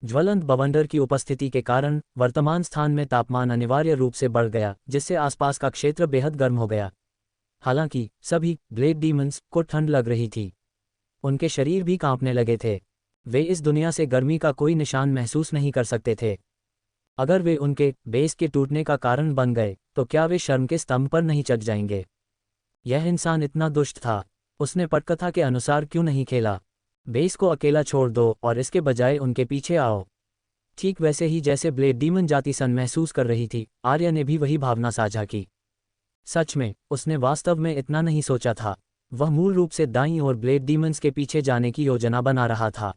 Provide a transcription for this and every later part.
ज्वलंत बवंडर की उपस्थिति के कारण वर्तमान स्थान में तापमान अनिवार्य रूप से बढ़ गया, जिससे आसपास का क्षेत्र बेहद गर्म हो गया। हालांकि सभी ब्लेड डीमंस को ठंड लग रही थी। उनके शरीर भी कांपने लगे थे। वे इस दुनिया से गर्मी का कोई निशान महसूस नहीं कर सकते थे। अगर वे उनके बेस के टूटने का कारण बन गए तो क्या वे शर्म के स्तंभ पर नहीं चढ़ जाएंगे? यह इंसान इतना दुष्ट था। उसने पटकथा के अनुसार क्यों नहीं खेला? बेस को अकेला छोड़ दो और इसके बजाय उनके पीछे आओ। ठीक वैसे ही जैसे ब्लेड डीमन जाति सन महसूस कर रही थी, आर्या ने भी वही भावना साझा की। सच में उसने वास्तव में इतना नहीं सोचा था। वह मूल रूप से दाईं ओर ब्लेड डीमंस के पीछे जाने की योजना बना रहा था।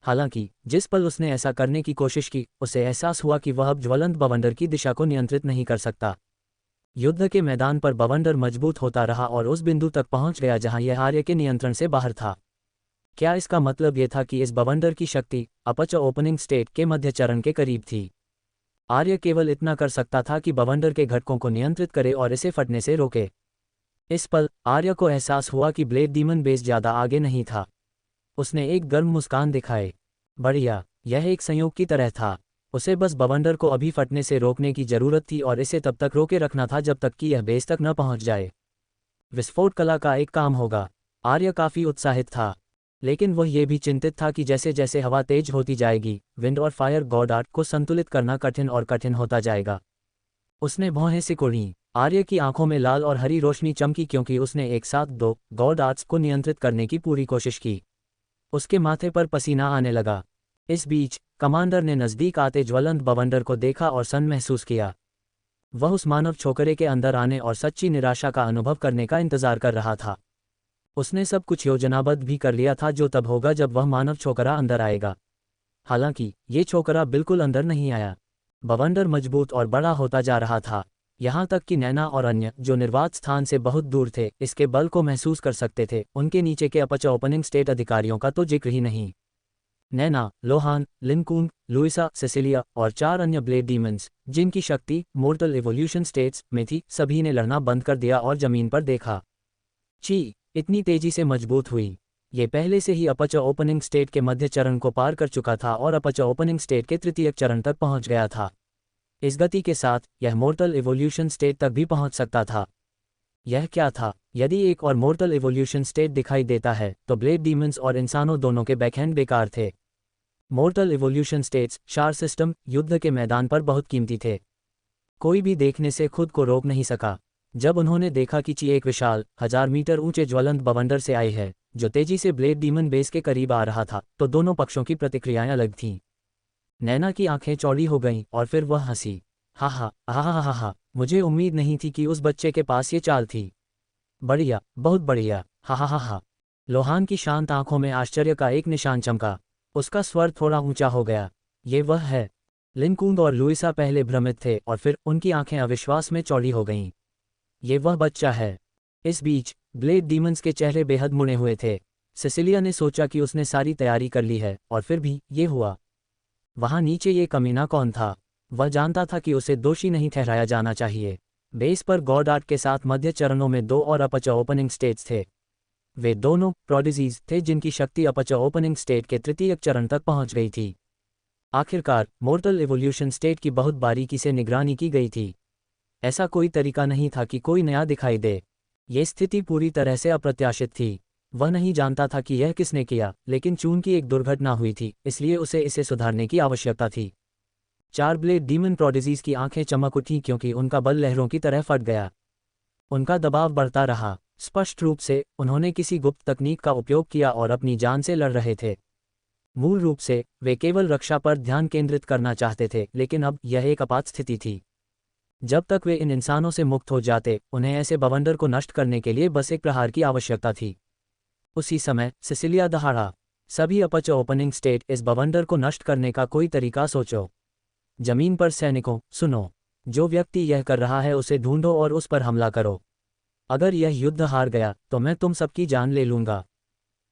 हालांकि जिस पल उसने ऐसा करने की कोशिश की, उसे एहसास हुआ कि वह अब ज्वलंत बवंडर की दिशा को नियंत्रित नहीं कर सकता। युद्ध के मैदान पर बवंडर मजबूत होता रहा और उस बिंदु तक पहुंच गया जहां यह आर्य के नियंत्रण से बाहर था। क्या इसका मतलब यह था कि इस बवंडर की शक्ति अपच ओपनिंग स्टेट के मध्य चरण के करीब थी? आर्य केवल इतना कर सकता था कि बवंडर के घटकों को नियंत्रित करे और इसे फटने से रोके। इस पल आर्य को एहसास हुआ कि ब्लेड डीमन बेस ज्यादा आगे नहीं था। उसने एक गर्म मुस्कान दिखाए। बढ़िया, यह एक संयोग की तरह था। उसे बस बवंडर को अभी फटने से रोकने की जरूरत थी और इसे तब तक रोके रखना था जब तक कि यह बेस तक न पहुंच जाए। विस्फोट कला का एक काम होगा। आर्य काफी उत्साहित था, लेकिन वह ये भी चिंतित था कि जैसे जैसे हवा तेज होती जाएगी, विंड और फायर गॉड आर्ट को संतुलित करना कठिन और कठिन होता जाएगा। उसने भौहें सिकुड़ी। आर्य की आंखों में लाल और हरी रोशनी चमकी क्योंकि उसने एक साथ दो गॉड आर्ट्स को नियंत्रित करने की पूरी कोशिश की। उसके माथे पर पसीना आने लगा। इस बीच कमांडर ने नज़दीक आते ज्वलंत बवंडर को देखा और सन महसूस किया। वह उस मानव छोकरे के अंदर आने और सच्ची निराशा का अनुभव करने का इंतजार कर रहा था। उसने सब कुछ योजनाबद्ध भी कर लिया था जो तब होगा जब वह मानव छोकरा अंदर आएगा। हालांकि ये छोकरा बिल्कुल अंदर नहीं आया। बवंडर मजबूत और बड़ा होता जा रहा था, यहाँ तक कि नैना और अन्य जो निर्वात स्थान से बहुत दूर थे इसके बल को महसूस कर सकते थे। उनके नीचे के अपच ओपनिंग स्टेट अधिकारियों का तो जिक्र ही नहीं। नैना, लोहान, लिनकून, लुइसा, सेसिलिया और 4 अन्य ब्लेड डीमंस जिनकी शक्ति मोर्टल इवोल्यूशन स्टेट्स में थी, सभी ने लड़ना बंद कर दिया और जमीन पर देखा। ची इतनी तेजी से मजबूत हुई। ये पहले से ही अपच ओपनिंग स्टेट के मध्य चरण को पार कर चुका था और अपच ओपनिंग स्टेट के तृतीयक चरण तक पहुंच गया था। इस गति के साथ यह मोर्टल इवोल्यूशन स्टेट तक भी पहुंच सकता था। यह क्या था? यदि एक और मोर्टल इवोल्यूशन स्टेट दिखाई देता है तो ब्लेड डीमंस और इंसानों दोनों के बैकहैंड बेकार थे। मोर्टल इवोल्यूशन स्टेट्स शार सिस्टम युद्ध के मैदान पर बहुत कीमती थे। कोई भी देखने से खुद को रोक नहीं सका। जब उन्होंने देखा कि ची एक विशाल 1000 मीटर ऊंचे ज्वलंत बवंडर से आई है जो तेजी से ब्लेड डीमन बेस के करीब आ रहा था, तो दोनों पक्षों की प्रतिक्रियाएं अलग थीं। नैना की आंखें चौड़ी हो गईं और फिर वह हंसी। हा हा हा हा हा हा, मुझे उम्मीद नहीं थी कि उस बच्चे के पास ये चाल थी। बढ़िया, बहुत बढ़िया, हा हा हा हा। लोहान की शांत आंखों में आश्चर्य का एक निशान चमका। उसका स्वर थोड़ा ऊंचा हो गया। ये वह है। लिनकूंद और लुइसा पहले भ्रमित थे और फिर उनकी आंखें अविश्वास में चौड़ी हो गईं। ये वह बच्चा है। इस बीच ब्लेड डीमंस के चेहरे बेहद मुड़े हुए थे। सिसिलिया ने सोचा कि उसने सारी तैयारी कर ली है और फिर भी ये हुआ। वहां नीचे ये कमीना कौन था? वह जानता था कि उसे दोषी नहीं ठहराया जाना चाहिए। बेस पर गॉड आर्ट के साथ मध्य चरणों में 2 और अपच ओपनिंग स्टेट्स थे। वे दोनों प्रोडिजीज थे जिनकी शक्ति अपच ओपनिंग स्टेट के तृतीयक चरण तक पहुंच गई थी। आखिरकार मोर्टल इवोल्यूशन स्टेट की बहुत बारीकी से निगरानी की गई थी। ऐसा कोई तरीका नहीं था कि कोई नया दिखाई दे। ये स्थिति पूरी तरह से अप्रत्याशित थी। वह नहीं जानता था कि यह किसने किया, लेकिन चूंकि एक दुर्घटना हुई थी इसलिए उसे इसे सुधारने की आवश्यकता थी। 4 ब्लेड डीमन प्रोडिजीज की आंखें चमक उठीं क्योंकि उनका बल लहरों की तरह फट गया। उनका दबाव बढ़ता रहा। स्पष्ट रूप से उन्होंने किसी गुप्त तकनीक का उपयोग किया और अपनी जान से लड़ रहे थे। मूल रूप से वे केवल रक्षा पर ध्यान केंद्रित करना चाहते थे, लेकिन अब यह एक आपात स्थिति थी। जब तक वे इन इंसानों से मुक्त हो जाते, उन्हें ऐसे बवंडर को नष्ट करने के लिए बस एक प्रहार की आवश्यकता थी। उसी समय सिसिलिया दहाड़ा। सभी अपच ओपनिंग स्टेट इस बवंडर को नष्ट करने का कोई तरीका सोचो। जमीन पर सैनिकों, सुनो। जो व्यक्ति यह कर रहा है उसे ढूंढो और उस पर हमला करो। अगर यह युद्ध हार गया तो मैं तुम सबकी जान ले लूंगा।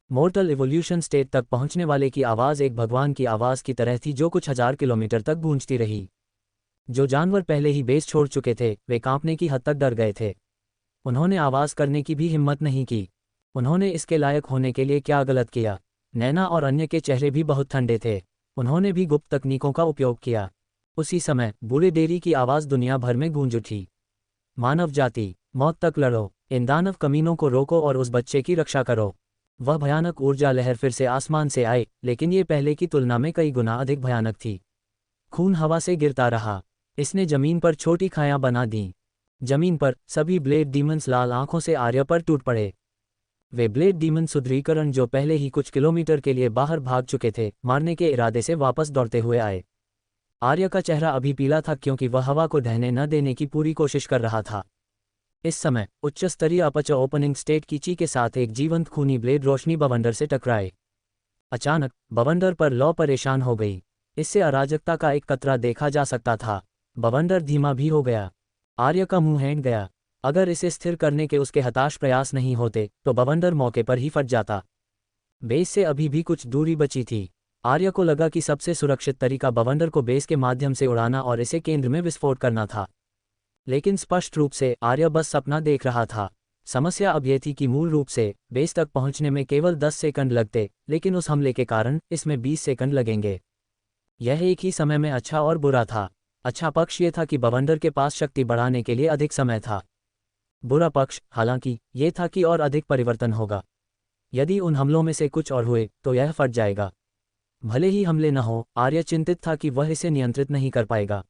मोर्टल इवोल्यूशन स्टेट तक पहुंचने वाले की आवाज़ एक भगवान की आवाज़ की तरह थी जो कुछ 1000 किलोमीटर तक गूंजती रही। जो जानवर पहले ही बेस छोड़ चुके थे वे कांपने की हद तक डर गए थे। उन्होंने आवाज़ करने की भी हिम्मत नहीं की। उन्होंने इसके लायक होने के लिए क्या गलत किया? नैना और अन्य के चेहरे भी बहुत ठंडे थे। उन्होंने भी गुप्त तकनीकों का उपयोग किया। उसी समय बूढ़े डेरी की आवाज़ दुनिया भर में गूंज उठी। मानव जाति, मौत तक लड़ो, इन दानव कमीनों को रोको और उस बच्चे की रक्षा करो। वह भयानक ऊर्जा लहर फिर से आसमान से आई, लेकिन ये पहले की तुलना में कई गुना अधिक भयानक थी। खून हवा से गिरता रहा। इसने जमीन पर छोटी खायां बना दीं। जमीन पर सभी ब्लेड डीमंस लाल आंखों से आर्य पर टूट पड़े। वे ब्लेड डीमन सुदृढ़ीकरण जो पहले ही कुछ किलोमीटर के लिए बाहर भाग चुके थे, मारने के इरादे से वापस दौड़ते हुए आए। आर्य का चेहरा अभी पीला था क्योंकि वह हवा को ढहने न देने की पूरी कोशिश कर रहा था। इस समय उच्च स्तरीय अपच ओपनिंग स्टेट की ची के साथ एक जीवंत खूनी ब्लेड रोशनी बवंडर से टकराए। अचानक बवंडर पर लौ परेशान हो गई। इससे अराजकता का एक कतरा देखा जा सकता था। बवंडर धीमा भी हो गया। आर्य का मुंह हैंट गया। अगर इसे स्थिर करने के उसके हताश प्रयास नहीं होते तो बवंडर मौके पर ही फट जाता। बेस से अभी भी कुछ दूरी बची थी। आर्य को लगा कि सबसे सुरक्षित तरीका बवंडर को बेस के माध्यम से उड़ाना और इसे केंद्र में विस्फोट करना था। लेकिन स्पष्ट रूप से आर्य बस सपना देख रहा था। समस्या अब यह थी कि मूल रूप से बेस तक पहुंचने में केवल 10 सेकंड लगते, लेकिन उस हमले के कारण इसमें 20 सेकंड लगेंगे। यह एक ही समय में अच्छा और बुरा था। अच्छा पक्ष यह था कि बवंडर के पास शक्ति बढ़ाने के लिए अधिक समय था। बुरा पक्ष, हालांकि, यह था कि और अधिक परिवर्तन होगा। यदि उन हमलों में से कुछ और हुए तो यह फट जाएगा। भले ही हमले न हो, आर्य चिंतित था कि वह इसे नियंत्रित नहीं कर पाएगा।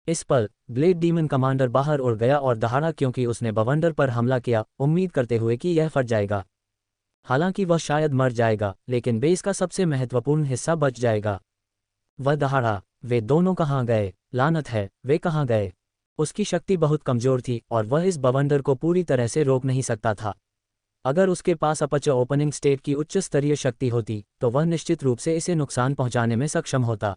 इस पल ब्लेड डीमन कमांडर बाहर उड़ गया और दहाड़ा क्योंकि उसने बवंडर पर हमला किया, उम्मीद करते हुए कि यह फट जाएगा। हालांकि वह शायद मर जाएगा, लेकिन बेस का सबसे महत्वपूर्ण हिस्सा बच जाएगा। वह दहाड़ा, वे दोनों कहाँ गए? लानत है, वे कहाँ गए? उसकी शक्ति बहुत कमजोर थी और वह इस बवंडर को पूरी तरह से रोक नहीं सकता था। अगर उसके पास अपच ओपनिंग स्टेट की उच्च स्तरीय शक्ति होती तो वह निश्चित रूप से इसे नुकसान पहुंचाने में सक्षम होता।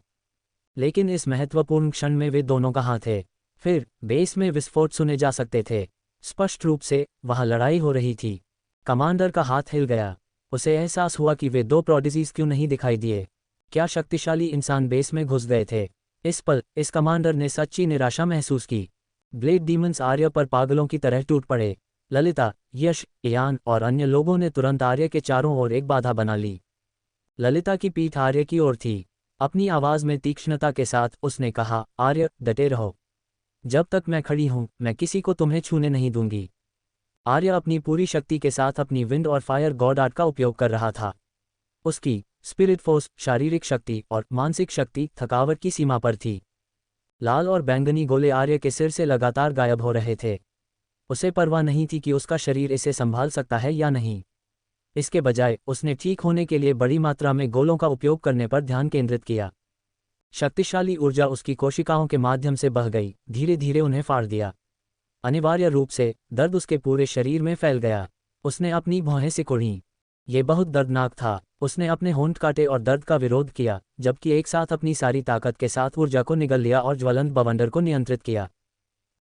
लेकिन इस महत्वपूर्ण क्षण में वे दोनों कहाँ थे? फिर बेस में विस्फोट सुने जा सकते थे। स्पष्ट रूप से वहाँ लड़ाई हो रही थी। कमांडर का हाथ हिल गया। उसे एहसास हुआ कि वे दो प्रोडिजीज क्यों नहीं दिखाई दिए। क्या शक्तिशाली इंसान बेस में घुस गए थे? इस पल इस कमांडर ने सच्ची निराशा महसूस की। ब्लेड डीमंस आर्य पर पागलों की तरह टूट पड़े। ललिता, यश, इयान और अन्य लोगों ने तुरंत आर्य के चारों ओर एक बाधा बना ली। ललिता की पीठ आर्य की ओर थी। अपनी आवाज में तीक्ष्णता के साथ उसने कहा, आर्य, डटे रहो। जब तक मैं खड़ी हूं, मैं किसी को तुम्हें छूने नहीं दूंगी। आर्य अपनी पूरी शक्ति के साथ अपनी विंड और फायर गॉड आर्ट का उपयोग कर रहा था। उसकी स्पिरिट फोर्स, शारीरिक शक्ति और मानसिक शक्ति थकावट की सीमा पर थी। लाल और बैंगनी गोले आर्य के सिर से लगातार गायब हो रहे थे। उसे परवाह नहीं थी कि उसका शरीर इसे संभाल सकता है या नहीं। इसके बजाय उसने ठीक होने के लिए बड़ी मात्रा में गोलों का उपयोग करने पर ध्यान केंद्रित किया। शक्तिशाली ऊर्जा उसकी कोशिकाओं के माध्यम से बह गई, धीरे धीरे उन्हें फाड़ दिया। अनिवार्य रूप से दर्द उसके पूरे शरीर में फैल गया। उसने अपनी भौहें सिकुड़ीं। ये बहुत दर्दनाक था। उसने अपने होंठ काटे और दर्द का विरोध किया, जबकि एक साथ अपनी सारी ताकत के साथ ऊर्जा को निगल लिया और ज्वलंत बवंडर को नियंत्रित किया।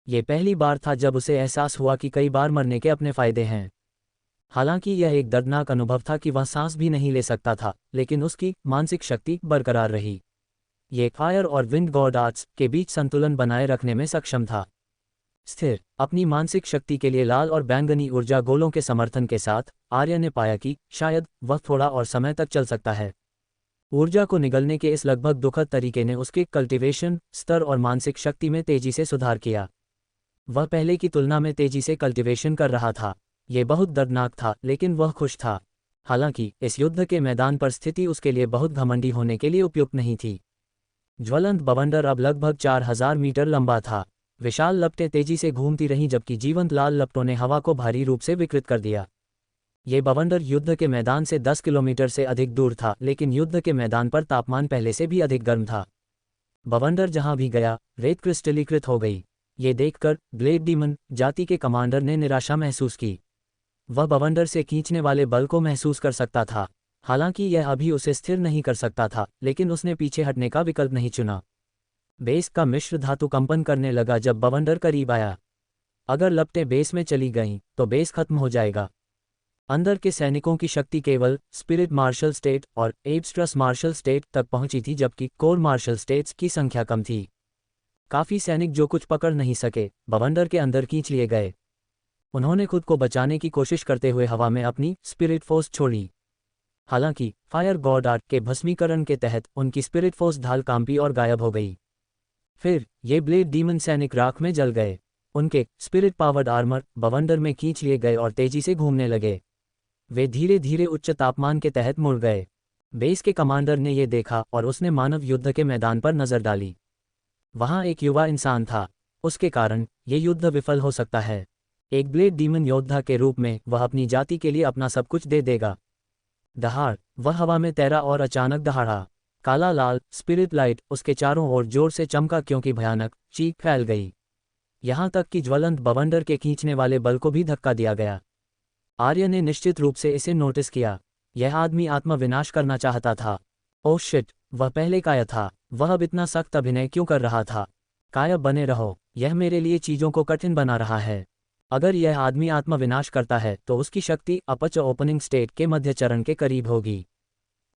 ये पहली बार था जब उसे एहसास हुआ कि कई बार मरने के अपने फायदे हैं। हालांकि यह एक दर्दनाक अनुभव था कि वह सांस भी नहीं ले सकता था, लेकिन उसकी मानसिक शक्ति बरकरार रही। ये फायर और विंड गॉड आर्ट्स के बीच संतुलन बनाए रखने में सक्षम था। स्थिर अपनी मानसिक शक्ति के लिए लाल और बैंगनी ऊर्जा गोलों के समर्थन के साथ आर्य ने पाया कि शायद वह थोड़ा और समय तक चल सकता है। ऊर्जा को निगलने के इस लगभग दुखद तरीके ने उसके कल्टीवेशन स्तर और मानसिक शक्ति में तेजी से सुधार किया। वह पहले की तुलना में तेजी से कल्टीवेशन कर रहा था। यह बहुत दर्दनाक था, लेकिन वह खुश था। हालांकि इस युद्ध के मैदान पर स्थिति उसके लिए बहुत घमंडी होने के लिए उपयुक्त नहीं थी। ज्वलंत बवंडर अब लगभग 4000 मीटर लंबा था। विशाल लपटें तेजी से घूमती रहीं जबकि जीवंत लाल लपटों ने हवा को भारी रूप से विकृत कर दिया। ये बवंडर युद्ध के मैदान से 10 किलोमीटर से अधिक दूर था, लेकिन युद्ध के मैदान पर तापमान पहले से भी अधिक गर्म था। बवंडर जहां भी गया, रेत क्रिस्टलीकृत हो गई। ये देखकर ब्लेड डीमन जाति के कमांडर ने निराशा महसूस की। वह बवंडर से खींचने वाले बल को महसूस कर सकता था। हालांकि यह अभी उसे स्थिर नहीं कर सकता था, लेकिन उसने पीछे हटने का विकल्प नहीं चुना। बेस का मिश्र धातु कंपन करने लगा जब बवंडर करीब आया। अगर लपटें बेस में चली गईं तो बेस खत्म हो जाएगा। अंदर के सैनिकों की शक्ति केवल स्पिरिट मार्शल स्टेट और एब्स्ट्रस मार्शल स्टेट तक पहुंची थी, जबकि कोर मार्शल स्टेट्स की संख्या कम थी। काफी सैनिक जो कुछ पकड़ नहीं सके, बवंडर के अंदर खींच लिए गए। उन्होंने खुद को बचाने की कोशिश करते हुए हवा में अपनी स्पिरिट फोर्स छोड़ी। हालांकि फायर गॉड आर्ट के भस्मीकरण के तहत उनकी स्पिरिट फोर्स ढाल कांपी और गायब हो गई। फिर ये ब्लेड डीमन सैनिक राख में जल गए। उनके स्पिरिट पावर्ड आर्मर बवंडर में खींच लिए गए और तेजी से घूमने लगे। वे धीरे धीरे उच्च तापमान के तहत मुड़ गए। बेस के कमांडर ने ये देखा और उसने मानव युद्ध के मैदान पर नजर डाली। वहां एक युवा इंसान था। उसके कारण ये युद्ध विफल हो सकता है। एक ब्लेड डीमन योद्धा के रूप में वह अपनी जाति के लिए अपना सब कुछ दे देगा। दहाड़, वह हवा में तैरा और अचानक दहाड़ा। काला लाल स्पिरिट लाइट उसके चारों ओर जोर से चमका क्योंकि भयानक चीख फैल गई। यहां तक कि ज्वलंत बवंडर के खींचने वाले बल को भी धक्का दिया गया। आर्य ने निश्चित रूप से इसे नोटिस किया। यह आदमी आत्म विनाश करना चाहता था। ओह शिट, वह पहले काया था। वह अब इतना सख्त अभिनय क्यों कर रहा था? काया बने रहो, यह मेरे लिए चीजों को कठिन बना रहा है। अगर यह आदमी आत्म विनाश करता है तो उसकी शक्ति अपच ओपनिंग स्टेट के मध्य चरण के करीब होगी।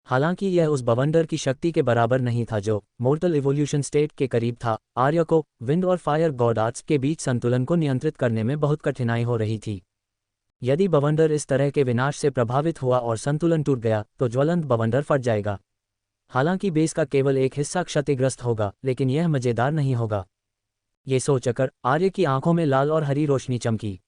हालांकि यह उस बवंडर की शक्ति के बराबर नहीं था जो मोर्टल इवोल्यूशन स्टेट के करीब था। आर्य को विंड और फायर गॉड आर्ट्स के बीच संतुलन को नियंत्रित करने में बहुत कठिनाई हो रही थी। यदि बवंडर इस तरह के विनाश से प्रभावित हुआ और संतुलन टूट गया तो ज्वलंत बवंडर फट जाएगा। हालांकि बेस का केवल एक हिस्सा क्षतिग्रस्त होगा, लेकिन यह मजेदार नहीं होगा। ये सोचकर आर्य की आंखों में लाल और हरी रोशनी चमकी।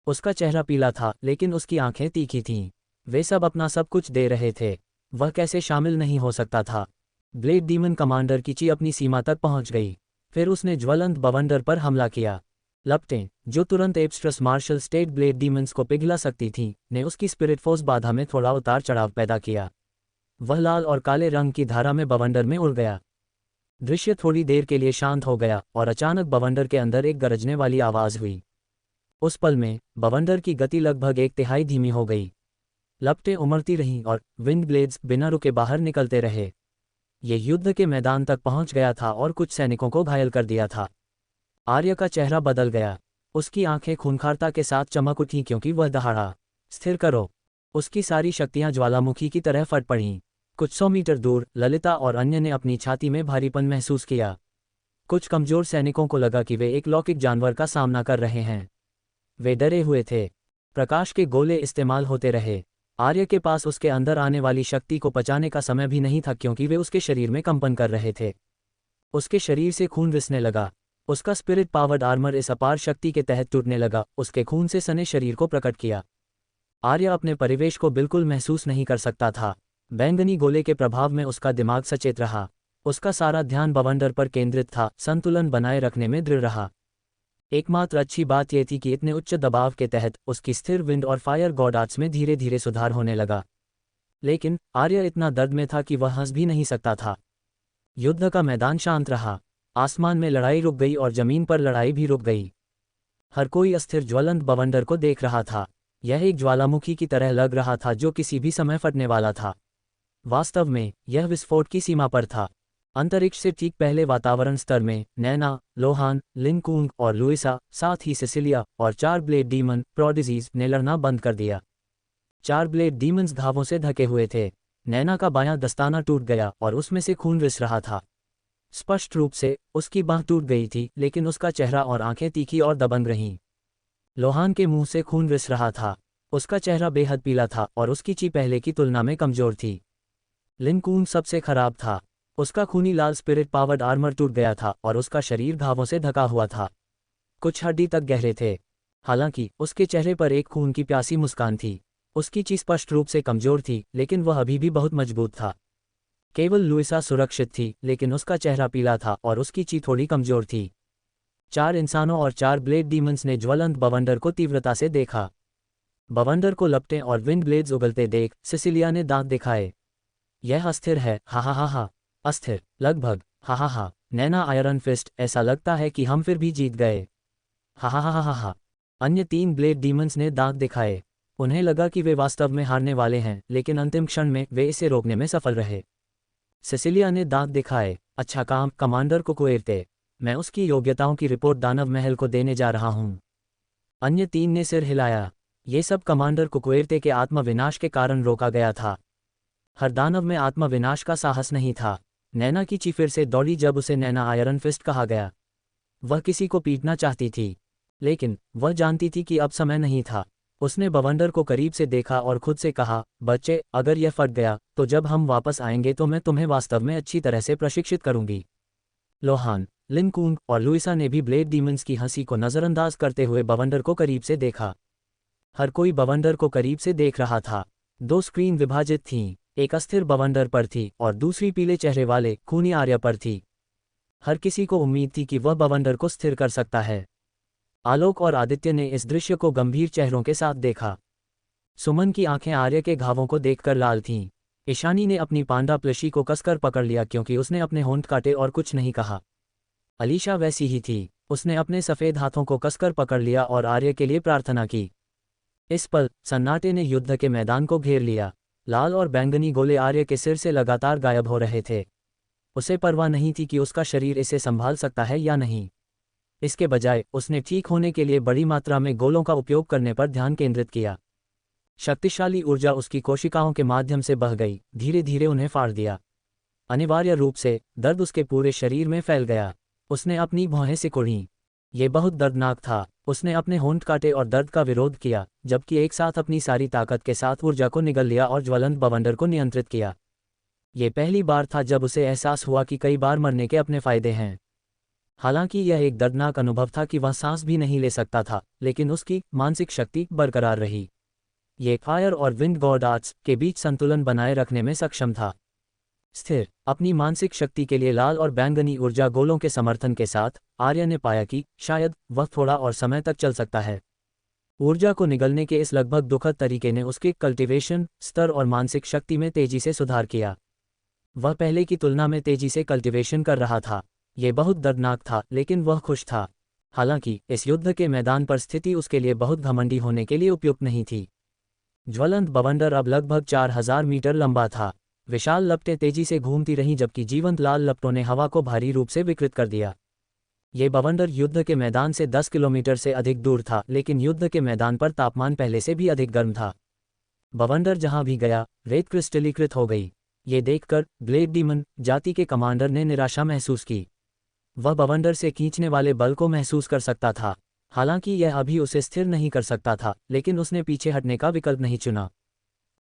उसका चेहरा पीला था लेकिन उसकी आंखें तीखी थीं। वे सब अपना सब कुछ दे रहे थे। वह कैसे शामिल नहीं हो सकता था? ब्लेड डीमन कमांडर की ची अपनी सीमा तक पहुंच गई। फिर उसने ज्वलंत बवंडर पर हमला किया। लपटें, जो तुरंत एब्स्ट्रस मार्शल स्टेट ब्लेड डीमंस को पिघला सकती थीं, ने उसकी स्पिरिट फोर्स बाधा में थोड़ा उतार चढ़ाव पैदा किया। वह लाल और काले रंग की धारा में बवंडर में उड़ गया। दृश्य थोड़ी देर के लिए शांत हो गया और अचानक बवंडर के अंदर एक गरजने वाली आवाज हुई। उस पल में बवंडर की गति लगभग 1/3 धीमी हो गई। लपटें उमड़ती रहीं और विंड ब्लेड्स बिना रुके बाहर निकलते रहे। ये युद्ध के मैदान तक पहुंच गया था और कुछ सैनिकों को घायल कर दिया था। आर्य का चेहरा बदल गया। उसकी आंखें खूंखारता के साथ चमक उठी क्योंकि वह दहाड़ा। स्थिर करो। उसकी सारी शक्तियां ज्वालामुखी की तरह फट पड़ीं। कुछ 100 मीटर दूर ललिता और अन्य ने अपनी छाती में भारीपन महसूस किया। कुछ कमजोर सैनिकों को लगा कि वे एक लौकिक जानवर का सामना कर रहे हैं। वे डरे हुए थे। प्रकाश के गोले इस्तेमाल होते रहे। आर्य के पास उसके अंदर आने वाली शक्ति को पचाने का समय भी नहीं था क्योंकि वे उसके शरीर में कंपन कर रहे थे। उसके शरीर से खून रिसने लगा। उसका स्पिरिट पावर्ड आर्मर इस अपार शक्ति के तहत टूटने लगा, उसके खून से सने शरीर को प्रकट किया। आर्य अपने परिवेश को बिल्कुल महसूस नहीं कर सकता था। बैंगनी गोले के प्रभाव में उसका दिमाग सचेत रहा। उसका सारा ध्यान बवंडर पर केंद्रित था, संतुलन बनाए रखने में दृढ़ रहा। एकमात्र अच्छी बात यह थी कि इतने उच्च दबाव के तहत उसकी स्थिर विंड और फायर गॉड आर्ट्स में धीरे धीरे सुधार होने लगा। लेकिन आर्य इतना दर्द में था कि वह हंस भी नहीं सकता था। युद्ध का मैदान शांत रहा। आसमान में लड़ाई रुक गई और जमीन पर लड़ाई भी रुक गई। हर कोई अस्थिर ज्वलंत बवंडर को देख रहा था। यह एक ज्वालामुखी की तरह लग रहा था जो किसी भी समय फटने वाला था। वास्तव में यह विस्फोट की सीमा पर था। अंतरिक्ष से ठीक पहले वातावरण स्तर में नैना, लोहान, लिन कुंग और लुइसा, साथ ही सिसिलिया और 4 ब्लेड डीमन प्रोडिजीज ने लड़ना बंद कर दिया। 4 ब्लेड डीमंस घावों से ढके हुए थे। नैना का बायां दस्ताना टूट गया और उसमें से खून रिस रहा था। स्पष्ट रूप से उसकी बांह टूट गई थी, लेकिन उसका चेहरा और आंखें तीखी और दबंग रहीं। लोहान के मुंह से खून रिस रहा था। उसका चेहरा बेहद पीला था और उसकी ची पहले की तुलना में कमजोर थी। लिन कुंग सबसे खराब था। उसका खूनी लाल स्पिरिट पावर्ड आर्मर टूट गया था और उसका शरीर घावों से ढका हुआ था। कुछ हड्डी तक गहरे थे। हालांकि उसके चेहरे पर एक खून की प्यासी मुस्कान थी। उसकी ची स्पष्ट रूप से कमजोर थी, लेकिन वह अभी भी बहुत मजबूत था। केवल लुइसा सुरक्षित थी, लेकिन उसका चेहरा पीला था और उसकी ची थोड़ी कमजोर थी। 4 इंसानों और 4 ब्लेड डीमंस ने ज्वलंत बवंडर को तीव्रता से देखा। बवंडर को लपटें और विंड ब्लेड्स उगलते देख सिसिलिया ने दांत दिखाए। यह अस्थिर है, हा हा हा हा। अस्थिर, लगभग, हा हा हा। नैना आयरन फिस्ट, ऐसा लगता है कि हम फिर भी जीत गए, हा हा हा हा हा। अन्य 3 ब्लेड डीमंस ने दांत दिखाए। उन्हें लगा कि वे वास्तव में हारने वाले हैं, लेकिन अंतिम क्षण में वे इसे रोकने में सफल रहे। सिसिलिया ने दांत दिखाए। अच्छा काम कमांडर कुकुएर्ते। मैं उसकी योग्यताओं की रिपोर्ट दानव महल को देने जा रहा हूं। अन्य 3 ने सिर हिलाया। ये सब कमांडर कुकुएर्ते के आत्मविनाश के कारण रोका गया था। हर दानव में आत्मविनाश का साहस नहीं था। नैना की ची फिर से दौड़ी जब उसे नैना आयरन फिस्ट कहा गया। वह किसी को पीटना चाहती थी, लेकिन वह जानती थी कि अब समय नहीं था। उसने बवंडर को करीब से देखा और खुद से कहा, बच्चे, अगर यह फट गया तो जब हम वापस आएंगे तो मैं तुम्हें वास्तव में अच्छी तरह से प्रशिक्षित करूंगी। लोहान, लिन कुंग और लुइसा ने भी ब्लेड डीमंस की हंसी को नज़रअंदाज करते हुए बवंडर को करीब से देखा। हर कोई बवंडर को करीब से देख रहा था। दो स्क्रीन विभाजित थीं, एक अस्थिर बवंडर पर थी और दूसरी पीले चेहरे वाले खूनी आर्य पर थी। हर किसी को उम्मीद थी कि वह बवंडर को स्थिर कर सकता है। आलोक और आदित्य ने इस दृश्य को गंभीर चेहरों के साथ देखा। सुमन की आंखें आर्य के घावों को देखकर लाल थीं। ईशानी ने अपनी पांडा प्लशी को कसकर पकड़ लिया क्योंकि उसने अपने होंठ काटे और कुछ नहीं कहा। अलीशा वैसी ही थी, उसने अपने सफ़ेद हाथों को कसकर पकड़ लिया और आर्य के लिए प्रार्थना की। इस पल सन्नाटे ने युद्ध के मैदान को घेर लिया। लाल और बैंगनी गोले आर्य के सिर से लगातार गायब हो रहे थे। उसे परवाह नहीं थी कि उसका शरीर इसे संभाल सकता है या नहीं। इसके बजाय उसने ठीक होने के लिए बड़ी मात्रा में गोलों का उपयोग करने पर ध्यान केंद्रित किया। शक्तिशाली ऊर्जा उसकी कोशिकाओं के माध्यम से बह गई, धीरे धीरे उन्हें फाड़ दिया। अनिवार्य रूप से दर्द उसके पूरे शरीर में फैल गया। उसने अपनी भौहें सिकुड़ीं। ये बहुत दर्दनाक था। उसने अपने होंठ काटे और दर्द का विरोध किया, जबकि एक साथ अपनी सारी ताकत के साथ ऊर्जा को निगल लिया और ज्वलंत बवंडर को नियंत्रित किया। ये पहली बार था जब उसे एहसास हुआ कि कई बार मरने के अपने फायदे हैं। हालांकि यह एक दर्दनाक अनुभव था कि वह सांस भी नहीं ले सकता था, लेकिन उसकी मानसिक शक्ति बरकरार रही। ये फायर और विंड गॉड आर्ट्स के बीच संतुलन बनाए रखने में सक्षम था। स्थिर अपनी मानसिक शक्ति के लिए लाल और बैंगनी ऊर्जा गोलों के समर्थन के साथ आर्य ने पाया कि शायद वह थोड़ा और समय तक चल सकता है। ऊर्जा को निगलने के इस लगभग दुखद तरीके ने उसके कल्टीवेशन स्तर और मानसिक शक्ति में तेजी से सुधार किया। वह पहले की तुलना में तेजी से कल्टीवेशन कर रहा था। यह बहुत दर्दनाक था, लेकिन वह खुश था। हालांकि इस युद्ध के मैदान पर स्थिति उसके लिए बहुत घमंडी होने के लिए उपयुक्त नहीं थी। ज्वलंत बवंडर अब लगभग 4000 मीटर लंबा था। विशाल लपटें तेजी से घूमती रहीं जबकि जीवंत लाल लपटों ने हवा को भारी रूप से विकृत कर दिया। ये बवंडर युद्ध के मैदान से 10 किलोमीटर से अधिक दूर था, लेकिन युद्ध के मैदान पर तापमान पहले से भी अधिक गर्म था। बवंडर जहां भी गया, रेत क्रिस्टलीकृत हो गई। ये देखकर ब्लेड डीमन जाति के कमांडर ने निराशा महसूस की। वह बवंडर से खींचने वाले बल को महसूस कर सकता था। हालांकि यह अभी उसे स्थिर नहीं कर सकता था, लेकिन उसने पीछे हटने का विकल्प नहीं चुना।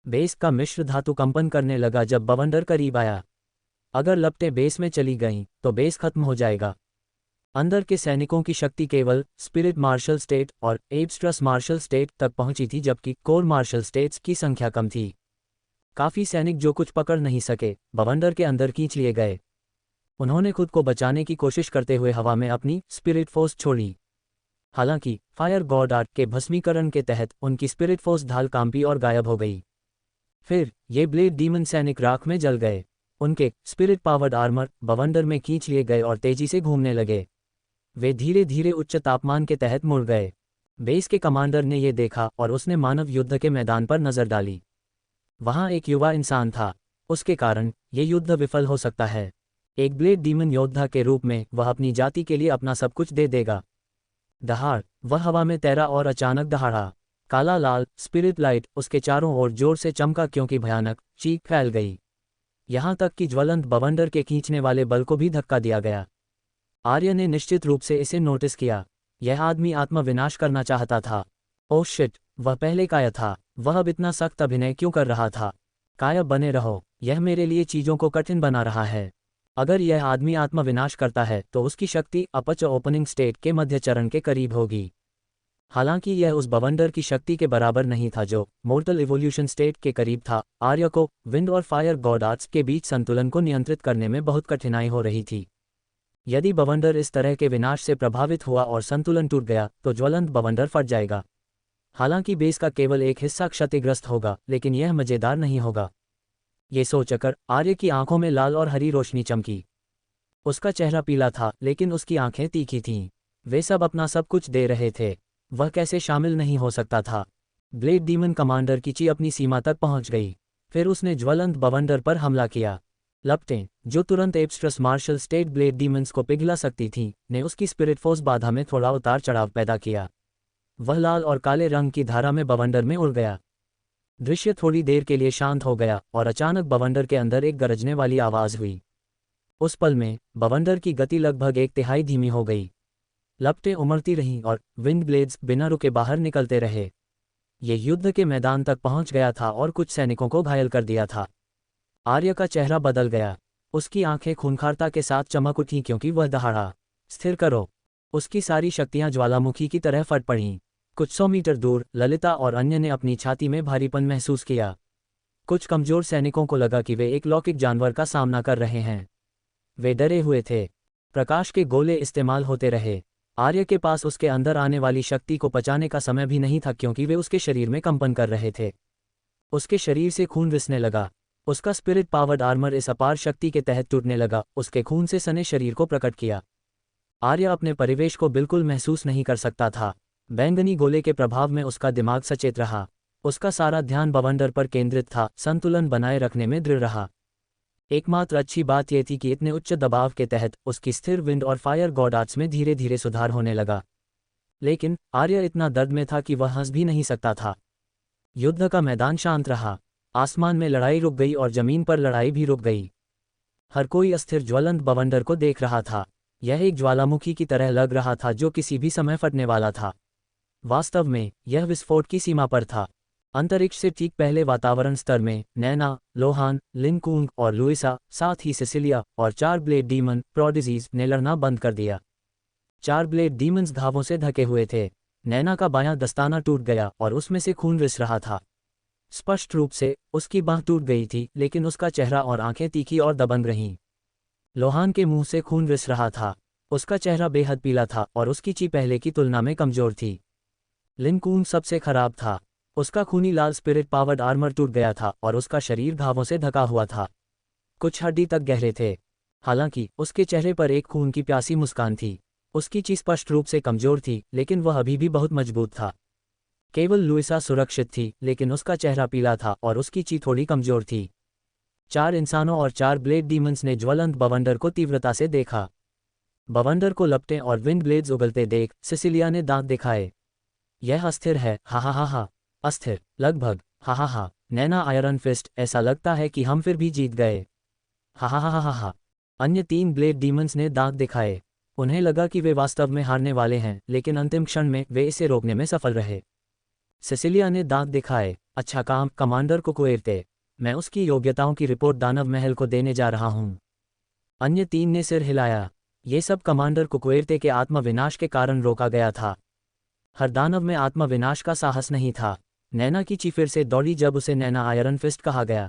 बेस का मिश्र धातु कंपन करने लगा जब बवंडर करीब आया। अगर लपटें बेस में चली गईं तो बेस खत्म हो जाएगा। अंदर के सैनिकों की शक्ति केवल स्पिरिट मार्शल स्टेट और एब्स्ट्रस मार्शल स्टेट तक पहुंची थी, जबकि कोर मार्शल स्टेट्स की संख्या कम थी। काफी सैनिक जो कुछ पकड़ नहीं सके, बवंडर के अंदर खींच लिए गए। उन्होंने खुद को बचाने की कोशिश करते हुए हवा में अपनी स्पिरिट फोर्स छोड़ी। हालांकि फायर गॉड आर्ट के भस्मीकरण के तहत उनकी स्पिरिट फोर्स ढाल कांपी और गायब हो गई। फिर ये ब्लेड डीमन सैनिक राख में जल गए। उनके स्पिरिट पावर्ड आर्मर बवंडर में खींच लिए गए और तेजी से घूमने लगे। वे धीरे धीरे उच्च तापमान के तहत मुड़ गए। बेस के कमांडर ने यह देखा और उसने मानव युद्ध के मैदान पर नजर डाली। वहां एक युवा इंसान था। उसके कारण ये युद्ध विफल हो सकता है। एक ब्लेड डीमन योद्धा के रूप में वह अपनी जाति के लिए अपना सब कुछ दे देगा। दहाड़, वह हवा में तैरा और अचानक दहाड़ा। काला लाल स्पिरिट लाइट उसके चारों ओर जोर से चमका क्योंकि भयानक चीख फैल गई। यहां तक कि ज्वलंत बवंडर के खींचने वाले बल को भी धक्का दिया गया। आर्य ने निश्चित रूप से इसे नोटिस किया। यह आदमी आत्म विनाश करना चाहता था। ओह शिट, वह पहले काया था। वह अब इतना सख्त अभिनय क्यों कर रहा था? काया बने रहो, यह मेरे लिए चीजों को कठिन बना रहा है। अगर यह आदमी आत्म विनाश करता है तो उसकी शक्ति अपच ओपनिंग स्टेट के मध्य चरण के करीब होगी। हालांकि यह उस बवंडर की शक्ति के बराबर नहीं था जो मोर्टल इवोल्यूशन स्टेट के करीब था। आर्य को विंड और फायर गॉड आर्ट्स के बीच संतुलन को नियंत्रित करने में बहुत कठिनाई हो रही थी। यदि बवंडर इस तरह के विनाश से प्रभावित हुआ और संतुलन टूट गया तो ज्वलंत बवंडर फट जाएगा। हालांकि बेस का केवल एक हिस्सा क्षतिग्रस्त होगा, लेकिन यह मजेदार नहीं होगा। ये सोचकर आर्य की आंखों में लाल और हरी रोशनी चमकी। उसका चेहरा पीला था, लेकिन उसकी आंखें तीखी थीं। वे सब अपना सब कुछ दे रहे थे। वह कैसे शामिल नहीं हो सकता था? ब्लेड डीमन कमांडर की ची अपनी सीमा तक पहुंच गई। फिर उसने ज्वलंत बवंडर पर हमला किया। लपटें, जो तुरंत एब्स्ट्रस मार्शल स्टेट ब्लेड डीमंस को पिघला सकती थीं, ने उसकी स्पिरिट फोर्स बाधा में थोड़ा उतार चढ़ाव पैदा किया। वह लाल और काले रंग की धारा में बवंडर में उड़ गया। दृश्य थोड़ी देर के लिए शांत हो गया और अचानक बवंडर के अंदर एक गरजने वाली आवाज हुई। उस पल में बवंडर की गति लगभग 1/3 धीमी हो गई। लपटें उमड़ती रहीं और विंड ब्लेड्स बिना रुके बाहर निकलते रहे। ये युद्ध के मैदान तक पहुंच गया था और कुछ सैनिकों को घायल कर दिया था। आर्य का चेहरा बदल गया। उसकी आंखें खूंखारता के साथ चमक उठी क्योंकि वह दहाड़ा। स्थिर करो। उसकी सारी शक्तियां ज्वालामुखी की तरह फट पड़ीं। कुछ 100 मीटर दूर ललिता और अन्य ने अपनी छाती में भारीपन महसूस किया। कुछ कमजोर सैनिकों को लगा कि वे एक लौकिक जानवर का सामना कर रहे हैं। वे डरे हुए थे। प्रकाश के गोले इस्तेमाल होते रहे। आर्य के पास उसके अंदर आने वाली शक्ति को पचाने का समय भी नहीं था क्योंकि वे उसके शरीर में कंपन कर रहे थे। उसके शरीर से खून रिसने लगा। उसका स्पिरिट पावर्ड आर्मर इस अपार शक्ति के तहत टूटने लगा, उसके खून से सने शरीर को प्रकट किया। आर्य अपने परिवेश को बिल्कुल महसूस नहीं कर सकता था। बैंगनी गोले के प्रभाव में उसका दिमाग सचेत रहा। उसका सारा ध्यान बवंडर पर केंद्रित था, संतुलन बनाए रखने में दृढ़ रहा। एकमात्र अच्छी बात यह थी कि इतने उच्च दबाव के तहत उसकी स्थिर विंड और फायर गॉड आर्ट्स में धीरे धीरे सुधार होने लगा। लेकिन आर्य इतना दर्द में था कि वह हंस भी नहीं सकता था। युद्ध का मैदान शांत रहा। आसमान में लड़ाई रुक गई और जमीन पर लड़ाई भी रुक गई। हर कोई अस्थिर ज्वलंत बवंडर को देख रहा था। यह एक ज्वालामुखी की तरह लग रहा था जो किसी भी समय फटने वाला था। वास्तव में यह विस्फोट की सीमा पर था। अंतरिक्ष से ठीक पहले वातावरण स्तर में नैना, लोहान, लिन कुंग और लुइसा, साथ ही सिसिलिया और 4 ब्लेड डीमन प्रोडिजीज ने लड़ना बंद कर दिया। 4 ब्लेड डीमंस घावों से ढके हुए थे। नैना का बायां दस्ताना टूट गया और उसमें से खून रिस रहा था। स्पष्ट रूप से उसकी बांह टूट गई थी, लेकिन उसका चेहरा और आंखें तीखी और दबंग रहीं। लोहान के मुंह से खून रिस रहा था। उसका चेहरा बेहद पीला था और उसकी ची पहले की तुलना में कमजोर थी। लिन कुंग सबसे खराब था। उसका खूनी लाल स्पिरिट पावर्ड आर्मर टूट गया था और उसका शरीर घावों से ढका हुआ था। कुछ हड्डी तक गहरे थे। हालांकि उसके चेहरे पर एक खून की प्यासी मुस्कान थी। उसकी ची स्पष्ट रूप से कमजोर थी, लेकिन वह अभी भी बहुत मजबूत था। केवल लुइसा सुरक्षित थी, लेकिन उसका चेहरा पीला था और उसकी ची थोड़ी कमजोर थी। 4 इंसानों और 4 ब्लेड डीमंस ने ज्वलंत बवंडर को तीव्रता से देखा। बवंडर को लपटें और विंड ब्लेड्स उगलते देख सिसिलिया ने दांत दिखाए। यह अस्थिर है, हा हा हा हा। अस्थिर, लगभग, हा हा हा। नैना आयरन फिस्ट, ऐसा लगता है कि हम फिर भी जीत गए, हा हा हा हा हा। अन्य 3 ब्लेड डीमंस ने दांत दिखाए। उन्हें लगा कि वे वास्तव में हारने वाले हैं, लेकिन अंतिम क्षण में वे इसे रोकने में सफल रहे। सिसिलिया ने दांत दिखाए। अच्छा काम कमांडर कुकुएर्ते। मैं उसकी योग्यताओं की रिपोर्ट दानव महल को देने जा रहा हूं। अन्य 3 ने सिर हिलाया। ये सब कमांडर कुकुएर्ते के आत्मविनाश के कारण रोका गया था। हर दानव में आत्मविनाश का साहस नहीं था। नैना की ची फिर से दौड़ी जब उसे नैना आयरन फिस्ट कहा गया।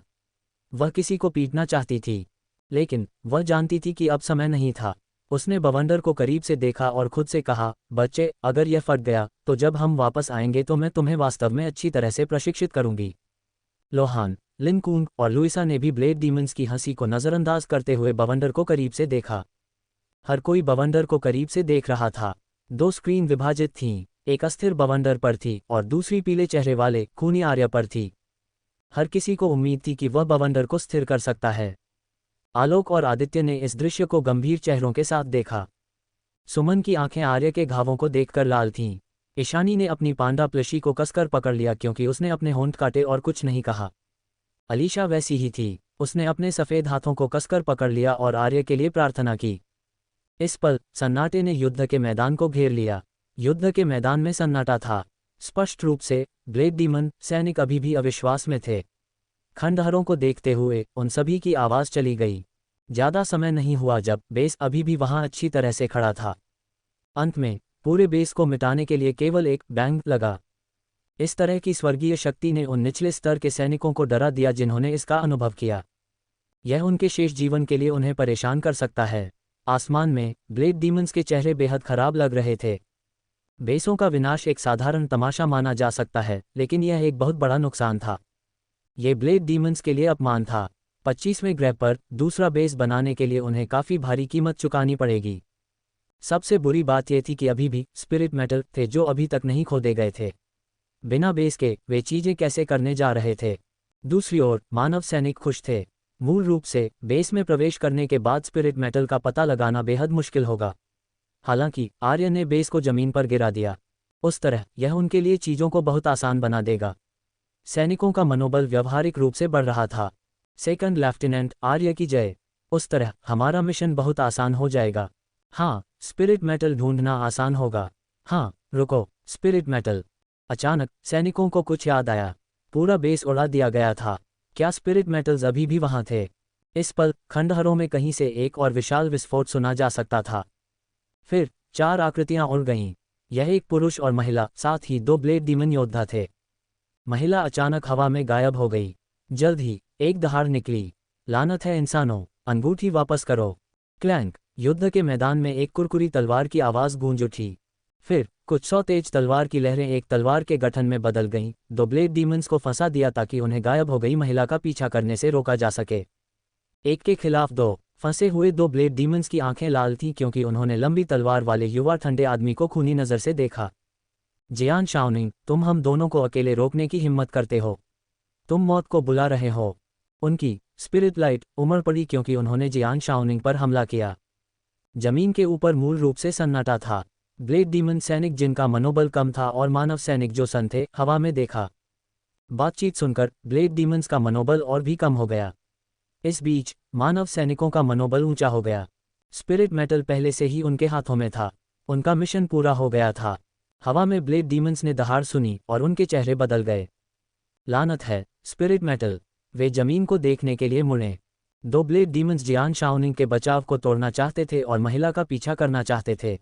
वह किसी को पीटना चाहती थी, लेकिन वह जानती थी कि अब समय नहीं था। उसने बवंडर को करीब से देखा और खुद से कहा, बच्चे, अगर यह फट गया तो जब हम वापस आएंगे तो मैं तुम्हें वास्तव में अच्छी तरह से प्रशिक्षित करूंगी। लोहान, लिन कुंग और लुइसा ने भी ब्लेड डीमंस की हंसी को नजरअंदाज करते हुए बवंडर को करीब से देखा। हर कोई बवंडर को करीब से देख रहा था। 2 स्क्रीन विभाजित थीं, एक अस्थिर बवंडर पर थी और दूसरी पीले चेहरे वाले खूनी आर्य पर थी। हर किसी को उम्मीद थी कि वह बवंडर को स्थिर कर सकता है। आलोक और आदित्य ने इस दृश्य को गंभीर चेहरों के साथ देखा। सुमन की आंखें आर्य के घावों को देखकर लाल थीं। ईशानी ने अपनी पांडा प्लशी को कसकर पकड़ लिया क्योंकि उसने अपने होंठ काटे और कुछ नहीं कहा। अलीशा वैसी ही थी। उसने अपने सफ़ेद हाथों को कसकर पकड़ लिया और आर्य के लिए प्रार्थना की। इस पल सन्नाटे ने युद्ध के मैदान को घेर लिया। युद्ध के मैदान में सन्नाटा था। स्पष्ट रूप से ब्लेड डीमन सैनिक अभी भी अविश्वास में थे। खंडहरों को देखते हुए उन सभी की आवाज़ चली गई। ज्यादा समय नहीं हुआ जब बेस अभी भी वहां अच्छी तरह से खड़ा था। अंत में पूरे बेस को मिटाने के लिए केवल एक बैंग लगा। इस तरह की स्वर्गीय शक्ति ने उन निचले स्तर के सैनिकों को डरा दिया जिन्होंने इसका अनुभव किया। यह उनके शेष जीवन के लिए उन्हें परेशान कर सकता है। आसमान में ब्लेड डीमंस के चेहरे बेहद खराब लग रहे थे। बेसों का विनाश एक साधारण तमाशा माना जा सकता है, लेकिन यह एक बहुत बड़ा नुकसान था। ये ब्लेड डीमंस के लिए अपमान था। 25वें ग्रह पर दूसरा बेस बनाने के लिए उन्हें काफ़ी भारी कीमत चुकानी पड़ेगी। सबसे बुरी बात यह थी कि अभी भी स्पिरिट मेटल थे जो अभी तक नहीं खोदे गए थे। बिना बेस के वे चीज़ें कैसे करने जा रहे थे। दूसरी ओर मानव सैनिक खुश थे। मूल रूप से बेस में प्रवेश करने के बाद स्पिरिट मेटल का पता लगाना बेहद मुश्किल होगा। हालांकि आर्य ने बेस को जमीन पर गिरा दिया। उस तरह यह उनके लिए चीज़ों को बहुत आसान बना देगा। सैनिकों का मनोबल व्यावहारिक रूप से बढ़ रहा था। सेकंड लेफ्टिनेंट आर्य की जय। उस तरह हमारा मिशन बहुत आसान हो जाएगा। हाँ, स्पिरिट मेटल ढूंढना आसान होगा। हाँ, रुको, स्पिरिट मेटल। अचानक सैनिकों को कुछ याद आया। पूरा बेस उड़ा दिया गया था। क्या स्पिरिट मेटल्स अभी भी वहां थे? इस पल खंडहरों में कहीं से एक और विशाल विस्फोट सुना जा सकता था। फिर 4 आकृतियां उड़ गईं। यह एक पुरुष और महिला, साथ ही 2 ब्लेड डीमन योद्धा थे। महिला अचानक हवा में गायब हो गई। जल्द ही एक दहाड़ निकली। लानत है इंसानों, अंगूठी वापस करो। क्लैंक। युद्ध के मैदान में एक कुरकुरी तलवार की आवाज गूंज उठी। फिर कुछ 100 तेज तलवार की लहरें एक तलवार के गठन में बदल गईं। 2 ब्लेड डीमंस को फंसा दिया ताकि उन्हें गायब हो गई महिला का पीछा करने से रोका जा सके। एक के खिलाफ 2। फंसे हुए 2 ब्लेड डीमंस की आंखें लाल थीं क्योंकि उन्होंने लंबी तलवार वाले युवा ठंडे आदमी को खूनी नजर से देखा। जियान शाओनिंग, तुम हम दोनों को अकेले रोकने की हिम्मत करते हो। तुम मौत को बुला रहे हो। उनकी स्पिरिट लाइट उमड़ पड़ी क्योंकि उन्होंने जियान शाओनिंग पर हमला किया। जमीन के ऊपर मूल रूप से सन्नाटा था। ब्लेड डीमन सैनिक जिनका मनोबल कम था और मानव सैनिक जो सन थे, हवा में देखा। बातचीत सुनकर ब्लेड डीमंस का मनोबल और भी कम हो गया। इस बीच मानव सैनिकों का मनोबल ऊंचा हो गया। स्पिरिट मेटल पहले से ही उनके हाथों में था। उनका मिशन पूरा हो गया था। हवा में ब्लेड डीमंस ने दहाड़ सुनी और उनके चेहरे बदल गए। लानत है स्पिरिट मेटल। वे जमीन को देखने के लिए मुड़े। 2 ब्लेड डीमंस जियान शाओनिंग के बचाव को तोड़ना चाहते थे और महिला का पीछा करना चाहते थे।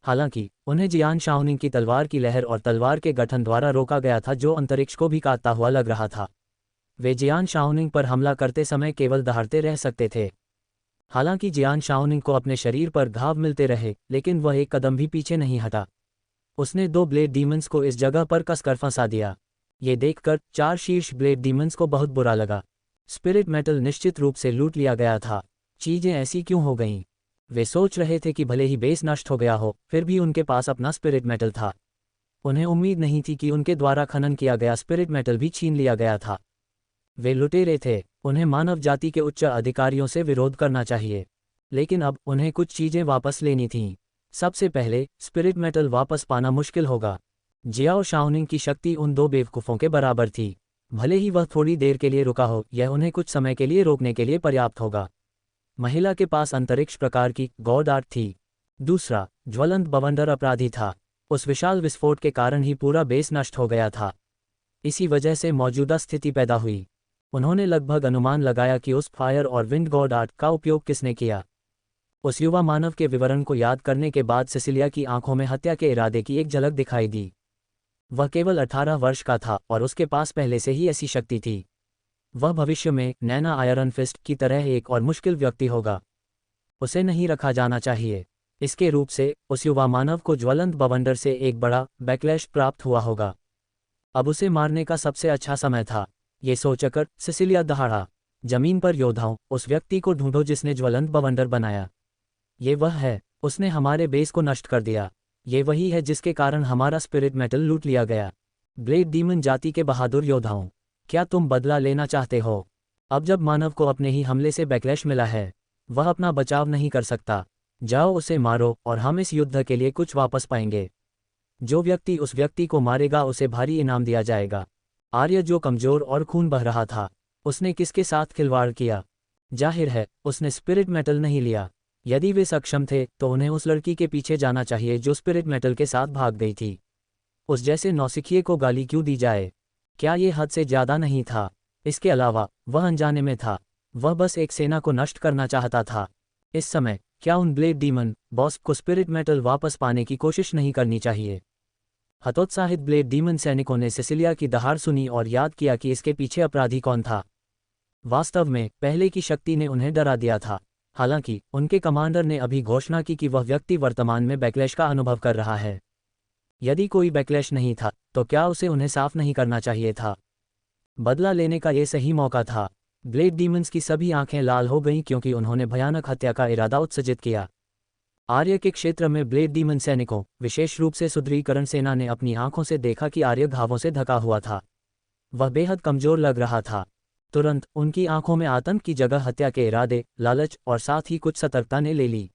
हालांकि उन्हें जियान शाओनिंग की तलवार की लहर और तलवार के गठन द्वारा रोका गया था जो अंतरिक्ष को भी काटता हुआ लग रहा था। वे जियान शाओनिंग पर हमला करते समय केवल दहाड़ते रह सकते थे। हालांकि जियान शाओनिंग को अपने शरीर पर घाव मिलते रहे, लेकिन वह एक कदम भी पीछे नहीं हटा। उसने 2 ब्लेड डीमंस को इस जगह पर कसकर फंसा दिया। ये देखकर 4 शीर्ष ब्लेड डीमंस को बहुत बुरा लगा। स्पिरिट मेटल निश्चित रूप से लूट लिया गया था। चीजें ऐसी क्यों हो गईं? वे सोच रहे थे कि भले ही बेस नष्ट हो गया हो, फिर भी उनके पास अपना स्पिरिट मेटल था। उन्हें उम्मीद नहीं थी कि उनके द्वारा खनन किया गया स्पिरिट मेटल भी छीन लिया गया था। वे लुटेरे थे। उन्हें मानव जाति के उच्च अधिकारियों से विरोध करना चाहिए। लेकिन अब उन्हें कुछ चीजें वापस लेनी थीं। सबसे पहले स्पिरिट मेटल वापस पाना मुश्किल होगा। जियाओ शाओनिंग की शक्ति उन 2 बेवकूफ़ों के बराबर थी। भले ही वह थोड़ी देर के लिए रुका हो, यह उन्हें कुछ समय के लिए रोकने के लिए पर्याप्त होगा। महिला के पास अंतरिक्ष प्रकार की गॉड आर्ट थी। दूसरा ज्वलंत बवंडर अपराधी था। उस विशाल विस्फोट के कारण ही पूरा बेस नष्ट हो गया था। इसी वजह से मौजूदा स्थिति पैदा हुई। उन्होंने लगभग अनुमान लगाया कि उस फायर और विंड गॉड आर्ट का उपयोग किसने किया। उस युवा मानव के विवरण को याद करने के बाद सिसिलिया की आंखों में हत्या के इरादे की एक झलक दिखाई दी। वह केवल 18 वर्ष का था और उसके पास पहले से ही ऐसी शक्ति थी। वह भविष्य में नैना आयरन फिस्ट की तरह एक और मुश्किल व्यक्ति होगा। उसे नहीं रखा जाना चाहिए। इसके रूप से उस युवा मानव को ज्वलंत बवंडर से एक बड़ा बैकलैश प्राप्त हुआ होगा। अब उसे मारने का सबसे अच्छा समय था। ये सोचकर सिसिलिया दहाड़ा। जमीन पर योद्धाओं, उस व्यक्ति को ढूंढो जिसने ज्वलंत बवंडर बनाया। ये वह है। उसने हमारे बेस को नष्ट कर दिया। ये वही है जिसके कारण हमारा स्पिरिट मेटल लूट लिया गया। ब्लेड डीमन जाति के बहादुर योद्धाओं, क्या तुम बदला लेना चाहते हो? अब जब मानव को अपने ही हमले से बैकलैश मिला है, वह अपना बचाव नहीं कर सकता। जाओ उसे मारो और हम इस युद्ध के लिए कुछ वापस पाएंगे। जो व्यक्ति उस व्यक्ति को मारेगा उसे भारी इनाम दिया जाएगा। आर्य जो कमजोर और खून बह रहा था, उसने किसके साथ खिलवाड़ किया? जाहिर है उसने स्पिरिट मेटल नहीं लिया। यदि वे सक्षम थे तो उन्हें उस लड़की के पीछे जाना चाहिए जो स्पिरिट मेटल के साथ भाग गई थी। उस जैसे नौसिखिए को गाली क्यों दी जाए? क्या ये हद से ज्यादा नहीं था? इसके अलावा वह अनजाने में था। वह बस एक सेना को नष्ट करना चाहता था। इस समय क्या उन ब्लेड डीमन बॉस को स्पिरिट मेटल वापस पाने की कोशिश नहीं करनी चाहिए? हतोत्साहित ब्लेड डीमन सैनिकों ने सिसिलिया की दहाड़ सुनी और याद किया कि इसके पीछे अपराधी कौन था। वास्तव में पहले की शक्ति ने उन्हें डरा दिया था। हालांकि उनके कमांडर ने अभी घोषणा की कि वह व्यक्ति वर्तमान में बैकलैश का अनुभव कर रहा है। यदि कोई बैकलैश नहीं था तो क्या उसे उन्हें साफ नहीं करना चाहिए था? बदला लेने का यह सही मौका था। ब्लेड डीमंस की सभी आंखें लाल हो गईं क्योंकि उन्होंने भयानक हत्या का इरादा उत्सर्जित किया। आर्य के क्षेत्र में ब्लेड डीमन सैनिकों, विशेष रूप से सुदृढ़ीकरण सेना ने अपनी आंखों से देखा कि आर्य घावों से ढका हुआ था। वह बेहद कमजोर लग रहा था। तुरंत उनकी आंखों में आतंक की जगह हत्या के इरादे, लालच और साथ ही कुछ सतर्कता ने ले ली।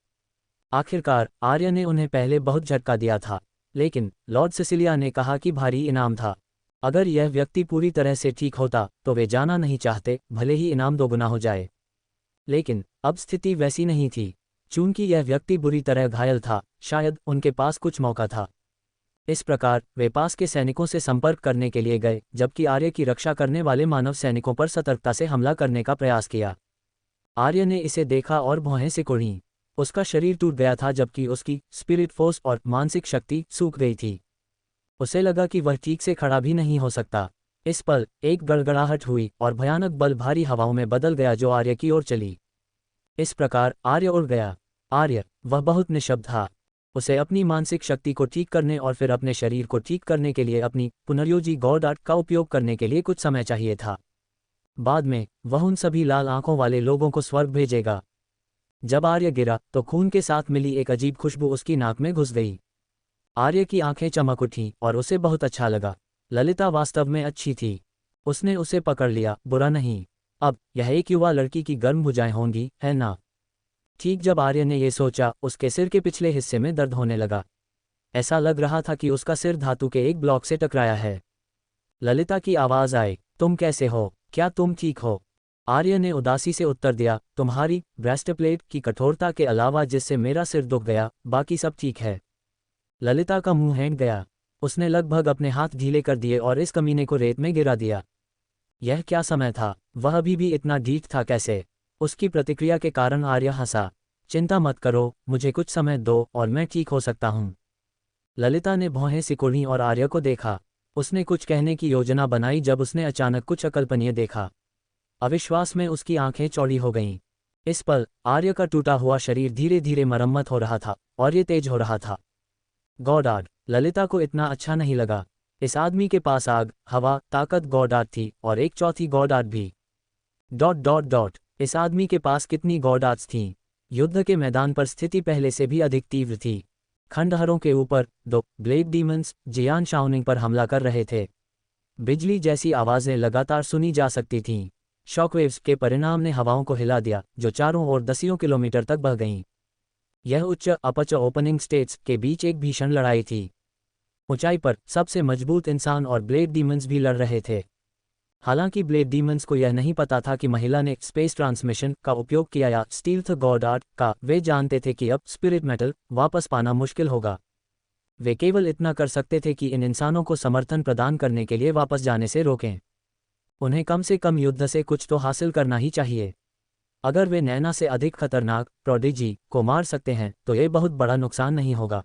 आखिरकार आर्य ने उन्हें पहले बहुत झटका दिया था, लेकिन लॉर्ड सिसिलिया ने कहा कि भारी इनाम था। अगर यह व्यक्ति पूरी तरह से ठीक होता तो वे जाना नहीं चाहते, भले ही इनाम दोगुना हो जाए। लेकिन अब स्थिति वैसी नहीं थी। चूंकि यह व्यक्ति बुरी तरह घायल था, शायद उनके पास कुछ मौका था। इस प्रकार वे पास के सैनिकों से संपर्क करने के लिए गए, जबकि आर्य की रक्षा करने वाले मानव सैनिकों पर सतर्कता से हमला करने का प्रयास किया। आर्य ने इसे देखा और भौहें सिकुड़ीं। उसका शरीर टूट गया था, जबकि उसकी स्पिरिट फोर्स और मानसिक शक्ति सूख गई थी। उसे लगा कि वह ठीक से खड़ा भी नहीं हो सकता। इस पल एक गड़गड़ाहट हुई और भयानक बल भारी हवाओं में बदल गया जो आर्य की ओर चली। इस प्रकार आर्य उड़ गया। आर्य, वह बहुत निशब्द था। उसे अपनी मानसिक शक्ति को ठीक करने और फिर अपने शरीर को ठीक करने के लिए अपनी पुनर्योजी गॉड आर्ट का उपयोग करने के लिए कुछ समय चाहिए था। बाद में वह उन सभी लाल आंखों वाले लोगों को स्वर्ग भेजेगा। जब आर्य गिरा तो खून के साथ मिली एक अजीब खुशबू उसकी नाक में घुस गई। आर्य की आंखें चमक उठीं और उसे बहुत अच्छा लगा। ललिता वास्तव में अच्छी थी। उसने उसे पकड़ लिया, बुरा नहीं। अब यह एक युवा लड़की की गर्म भुजाएं होंगी, है ना? ठीक जब आर्य ने यह सोचा, उसके सिर के पिछले हिस्से में दर्द होने लगा। ऐसा लग रहा था कि उसका सिर धातु के एक ब्लॉक से टकराया है। ललिता की आवाज आई, तुम कैसे हो? क्या तुम ठीक हो? आर्य ने उदासी से उत्तर दिया, तुम्हारी ब्रेस्टप्लेट की कठोरता के अलावा जिससे मेरा सिर दुख गया, बाकी सब ठीक है। ललिता का मुंह हैंग गया। उसने लगभग अपने हाथ ढीले कर दिए और इस कमीने को रेत में गिरा दिया। यह क्या समय था? वह अभी भी इतना ढीठ था कैसे? उसकी प्रतिक्रिया के कारण आर्य हंसा। चिंता मत करो, मुझे कुछ समय दो और मैं ठीक हो सकता हूँ। ललिता ने भौहें सिकोड़ी और आर्य को देखा। उसने कुछ कहने की योजना बनाई जब उसने अचानक कुछ अकल्पनीय देखा। अविश्वास में उसकी आंखें चौड़ी हो गईं। इस पल आर्य का टूटा हुआ शरीर धीरे धीरे मरम्मत हो रहा था और ये तेज हो रहा था। गॉडार्ड, ललिता को इतना अच्छा नहीं लगा। इस आदमी के पास आग, हवा, ताकत गॉडार्ड थी और एक चौथी गॉडार्ड भी। डॉट डॉट डॉट इस आदमी के पास कितनी गॉडार्ड्स थीं? युद्ध के मैदान पर स्थिति पहले से भी अधिक तीव्र थी। खंडहरों के ऊपर दो ब्लेड डीमंस जियान शाओनिंग पर हमला कर रहे थे। बिजली जैसी आवाजें लगातार सुनी जा सकती थीं। शॉकवेव्स के परिणाम ने हवाओं को हिला दिया, जो चारों ओर दसियों किलोमीटर तक बह गईं। यह उच्च अपच ओपनिंग स्टेट्स के बीच एक भीषण लड़ाई थी। ऊंचाई पर सबसे मजबूत इंसान और ब्लेड डीमंस भी लड़ रहे थे। हालांकि ब्लेड डीमंस को यह नहीं पता था कि महिला ने स्पेस ट्रांसमिशन का उपयोग किया या स्टील्थ गॉड आर्ट का। वे जानते थे कि अब स्पिरिट मेटल वापस पाना मुश्किल होगा। वे केवल इतना कर सकते थे कि इन इंसानों को समर्थन प्रदान करने के लिए वापस जाने से रोकें। उन्हें कम से कम युद्ध से कुछ तो हासिल करना ही चाहिए। अगर वे नैना से अधिक खतरनाक प्रोडिजी को मार सकते हैं तो ये बहुत बड़ा नुकसान नहीं होगा।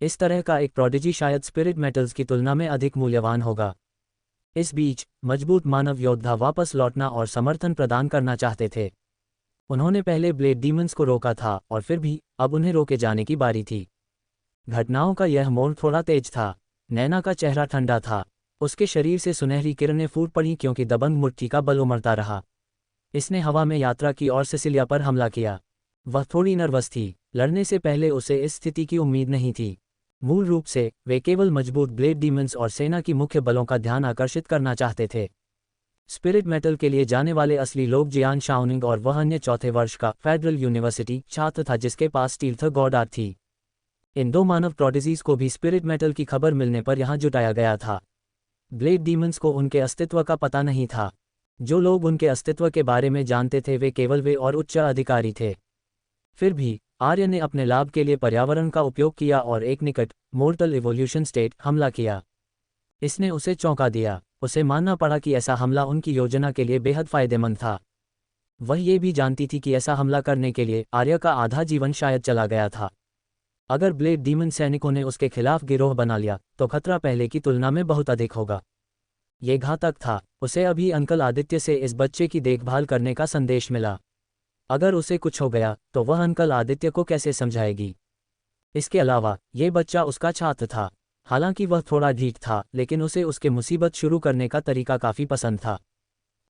इस तरह का एक प्रोडिजी शायद स्पिरिट मेटल्स की तुलना में अधिक मूल्यवान होगा। इस बीच मजबूत मानव योद्धा वापस लौटना और समर्थन प्रदान करना चाहते थे। उन्होंने पहले ब्लेड डीमंस को रोका था और फिर भी अब उन्हें रोके जाने की बारी थी। घटनाओं का यह मोड़ थोड़ा तेज था। नैना का चेहरा ठंडा था। उसके शरीर से सुनहरी किरणें फूट पड़ी क्योंकि दबंग मुट्ठी का बल उमड़ता रहा। इसने हवा में यात्रा की और सिसिलिया पर हमला किया। वह थोड़ी नर्वस थी। लड़ने से पहले उसे इस स्थिति की उम्मीद नहीं थी। मूल रूप से वे केवल मजबूत ब्लेड डीमंस और सेना की मुख्य बलों का ध्यान आकर्षित करना चाहते थे। स्पिरिट मेटल के लिए जाने वाले असली लोग जियान शाओनिंग और वह अन्य चौथे वर्ष का फेडरल यूनिवर्सिटी छात्र था जिसके पास स्टील्थ गॉड आर्ट थी। इन दो मानव प्रोडिजीज को भी स्पिरिट मेटल की खबर मिलने पर यहाँ जुटाया गया था। ब्लेड डीमंस को उनके अस्तित्व का पता नहीं था। जो लोग उनके अस्तित्व के बारे में जानते थे वे केवल वे और उच्च अधिकारी थे। फिर भी आर्य ने अपने लाभ के लिए पर्यावरण का उपयोग किया और एक निकट मोर्टल इवोल्यूशन स्टेट हमला किया। इसने उसे चौंका दिया। उसे मानना पड़ा कि ऐसा हमला उनकी योजना के लिए बेहद फायदेमंद था। वह ये भी जानती थी कि ऐसा हमला करने के लिए आर्य का आधा जीवन शायद चला गया था। अगर ब्लेड डीमन सैनिकों ने उसके खिलाफ गिरोह बना लिया तो खतरा पहले की तुलना में बहुत अधिक होगा। ये घातक था। उसे अभी अंकल आदित्य से इस बच्चे की देखभाल करने का संदेश मिला। अगर उसे कुछ हो गया तो वह अंकल आदित्य को कैसे समझाएगी? इसके अलावा ये बच्चा उसका छात्र था। हालांकि वह थोड़ा ढीठ था, लेकिन उसे उसके मुसीबत शुरू करने का तरीका काफ़ी पसंद था।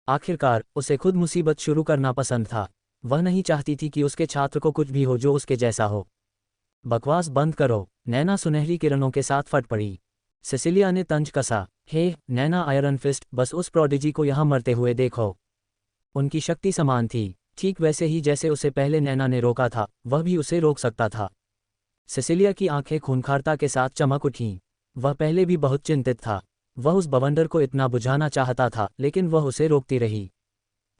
आखिरकार उसे खुद मुसीबत शुरू करना पसंद था। वह नहीं चाहती थी कि उसके छात्र को कुछ भी हो जो उसके जैसा हो। बकवास बंद करो। नैना सुनहरी किरणों के साथ फट पड़ी। सिसिलिया ने तंज कसा। हे नैना आयरन फिस्ट, बस उस प्रोडिजी को यहाँ मरते हुए देखो। उनकी शक्ति समान थी, ठीक वैसे ही जैसे उसे पहले नैना ने रोका था, वह भी उसे रोक सकता था। सिसिलिया की आंखें खूंखारता के साथ चमक उठीं। वह पहले भी बहुत चिंतित था। वह उस बवंडर को इतना बुझाना चाहता था, लेकिन वह उसे रोकती रही।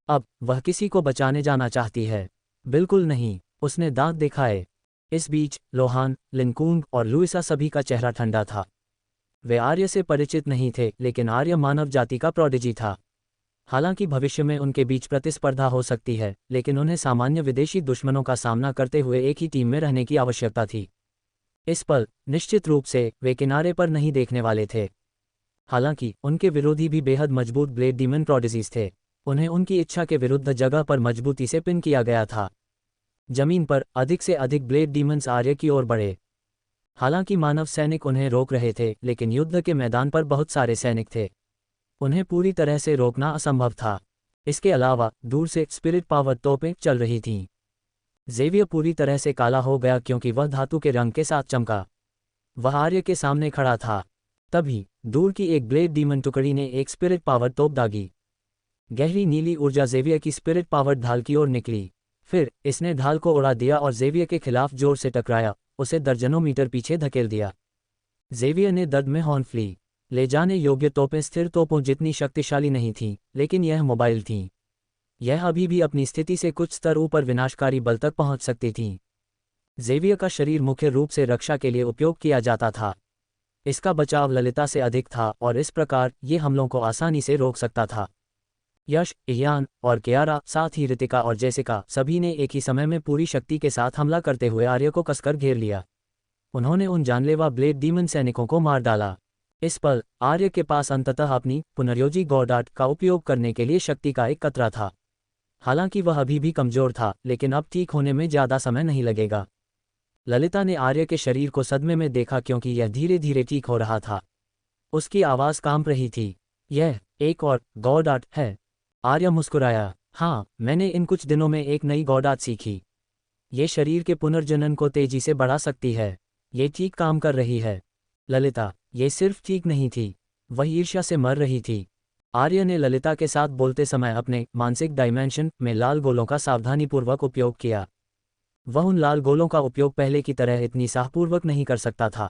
अब वह किसी को बचाने जाना चाहती है? बिल्कुल नहीं, उसने दांत दिखाए। इस बीच लोहान, लिनकुंग और लुइसा सभी का चेहरा ठंडा था। वे आर्य से परिचित नहीं थे, लेकिन आर्य मानव जाति का प्रोडिजी था। हालांकि भविष्य में उनके बीच प्रतिस्पर्धा हो सकती है, लेकिन उन्हें सामान्य विदेशी दुश्मनों का सामना करते हुए एक ही टीम में रहने की आवश्यकता थी। इस पल निश्चित रूप से वे किनारे पर नहीं देखने वाले थे। हालांकि उनके विरोधी भी बेहद मजबूत ब्लेड डीमन प्रोडिजीज थे। उन्हें उनकी इच्छा के विरुद्ध जगह पर मजबूती से पिन किया गया था। जमीन पर अधिक से अधिक ब्लेड डीमंस आर्य की ओर बढ़े। हालांकि मानव सैनिक उन्हें रोक रहे थे, लेकिन युद्ध के मैदान पर बहुत सारे सैनिक थे। उन्हें पूरी तरह से रोकना असंभव था। इसके अलावा दूर से स्पिरिट पावर तोपें चल रही थीं। ज़ेवियर पूरी तरह से काला हो गया क्योंकि वह धातु के रंग के साथ चमका। वह आर्य के सामने खड़ा था। तभी दूर की एक ब्लेड डीमन टुकड़ी ने एक स्पिरिट पावर तोप दागी। गहरी नीली ऊर्जा ज़ेवियर की स्पिरिट पावर ढाल की ओर निकली। फिर इसने ढाल को उड़ा दिया और ज़ेवियर के खिलाफ जोर से टकराया, उसे दर्जनों मीटर पीछे धकेल दिया। ज़ेवियर ने दर्द में हॉर्न ली। ले जाने योग्य तोपें स्थिर तोपों जितनी शक्तिशाली नहीं थीं, लेकिन यह मोबाइल थीं। यह अभी भी अपनी स्थिति से कुछ स्तर ऊपर विनाशकारी बल तक पहुंच सकती थीं। ज़ेवियर का शरीर मुख्य रूप से रक्षा के लिए उपयोग किया जाता था। इसका बचाव ललिता से अधिक था और इस प्रकार ये हमलों को आसानी से रोक सकता था। यश, इयान और कियारा, साथ ही रितिका और जेसिका, सभी ने एक ही समय में पूरी शक्ति के साथ हमला करते हुए आर्य को कसकर घेर लिया। उन्होंने उन जानलेवा ब्लेड डीमन सैनिकों को मार डाला। इस पल आर्य के पास अंततः अपनी पुनर्योजी गॉड का उपयोग करने के लिए शक्ति का एक कतरा था। हालांकि वह अभी भी कमजोर था, लेकिन अब ठीक होने में ज़्यादा समय नहीं लगेगा। ललिता ने आर्य के शरीर को सदमे में देखा क्योंकि यह धीरे धीरे ठीक हो रहा था। उसकी आवाज़ कांप रही थी। यह एक और गॉड आर्ट है। आर्य मुस्कुराया। हाँ, मैंने इन कुछ दिनों में एक नई गॉड आर्ट सीखी। ये शरीर के पुनर्जनन को तेजी से बढ़ा सकती है। ये ठीक काम कर रही है। ललिता, ये सिर्फ ठीक नहीं थी, वह ईर्ष्या से मर रही थी। आर्य ने ललिता के साथ बोलते समय अपने मानसिक डायमेंशन में लाल गोलों का सावधानीपूर्वक उपयोग किया। वह उन लाल गोलों का उपयोग पहले की तरह इतनी साहपूर्वक नहीं कर सकता था।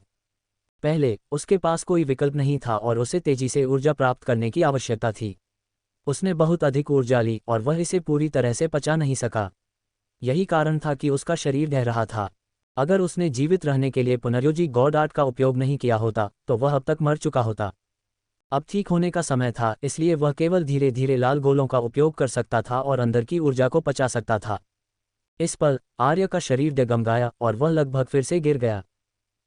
पहले उसके पास कोई विकल्प नहीं था और उसे तेजी से ऊर्जा प्राप्त करने की आवश्यकता थी। उसने बहुत अधिक ऊर्जा ली और वह इसे पूरी तरह से पचा नहीं सका। यही कारण था कि उसका शरीर ढह रहा था। अगर उसने जीवित रहने के लिए पुनर्योजी गॉड आर्ट का उपयोग नहीं किया होता तो वह अब तक मर चुका होता। अब ठीक होने का समय था, इसलिए वह केवल धीरे धीरे लाल गोलों का उपयोग कर सकता था और अंदर की ऊर्जा को पचा सकता था। इस पल आर्य का शरीर डगमगाया और वह लगभग फिर से गिर गया।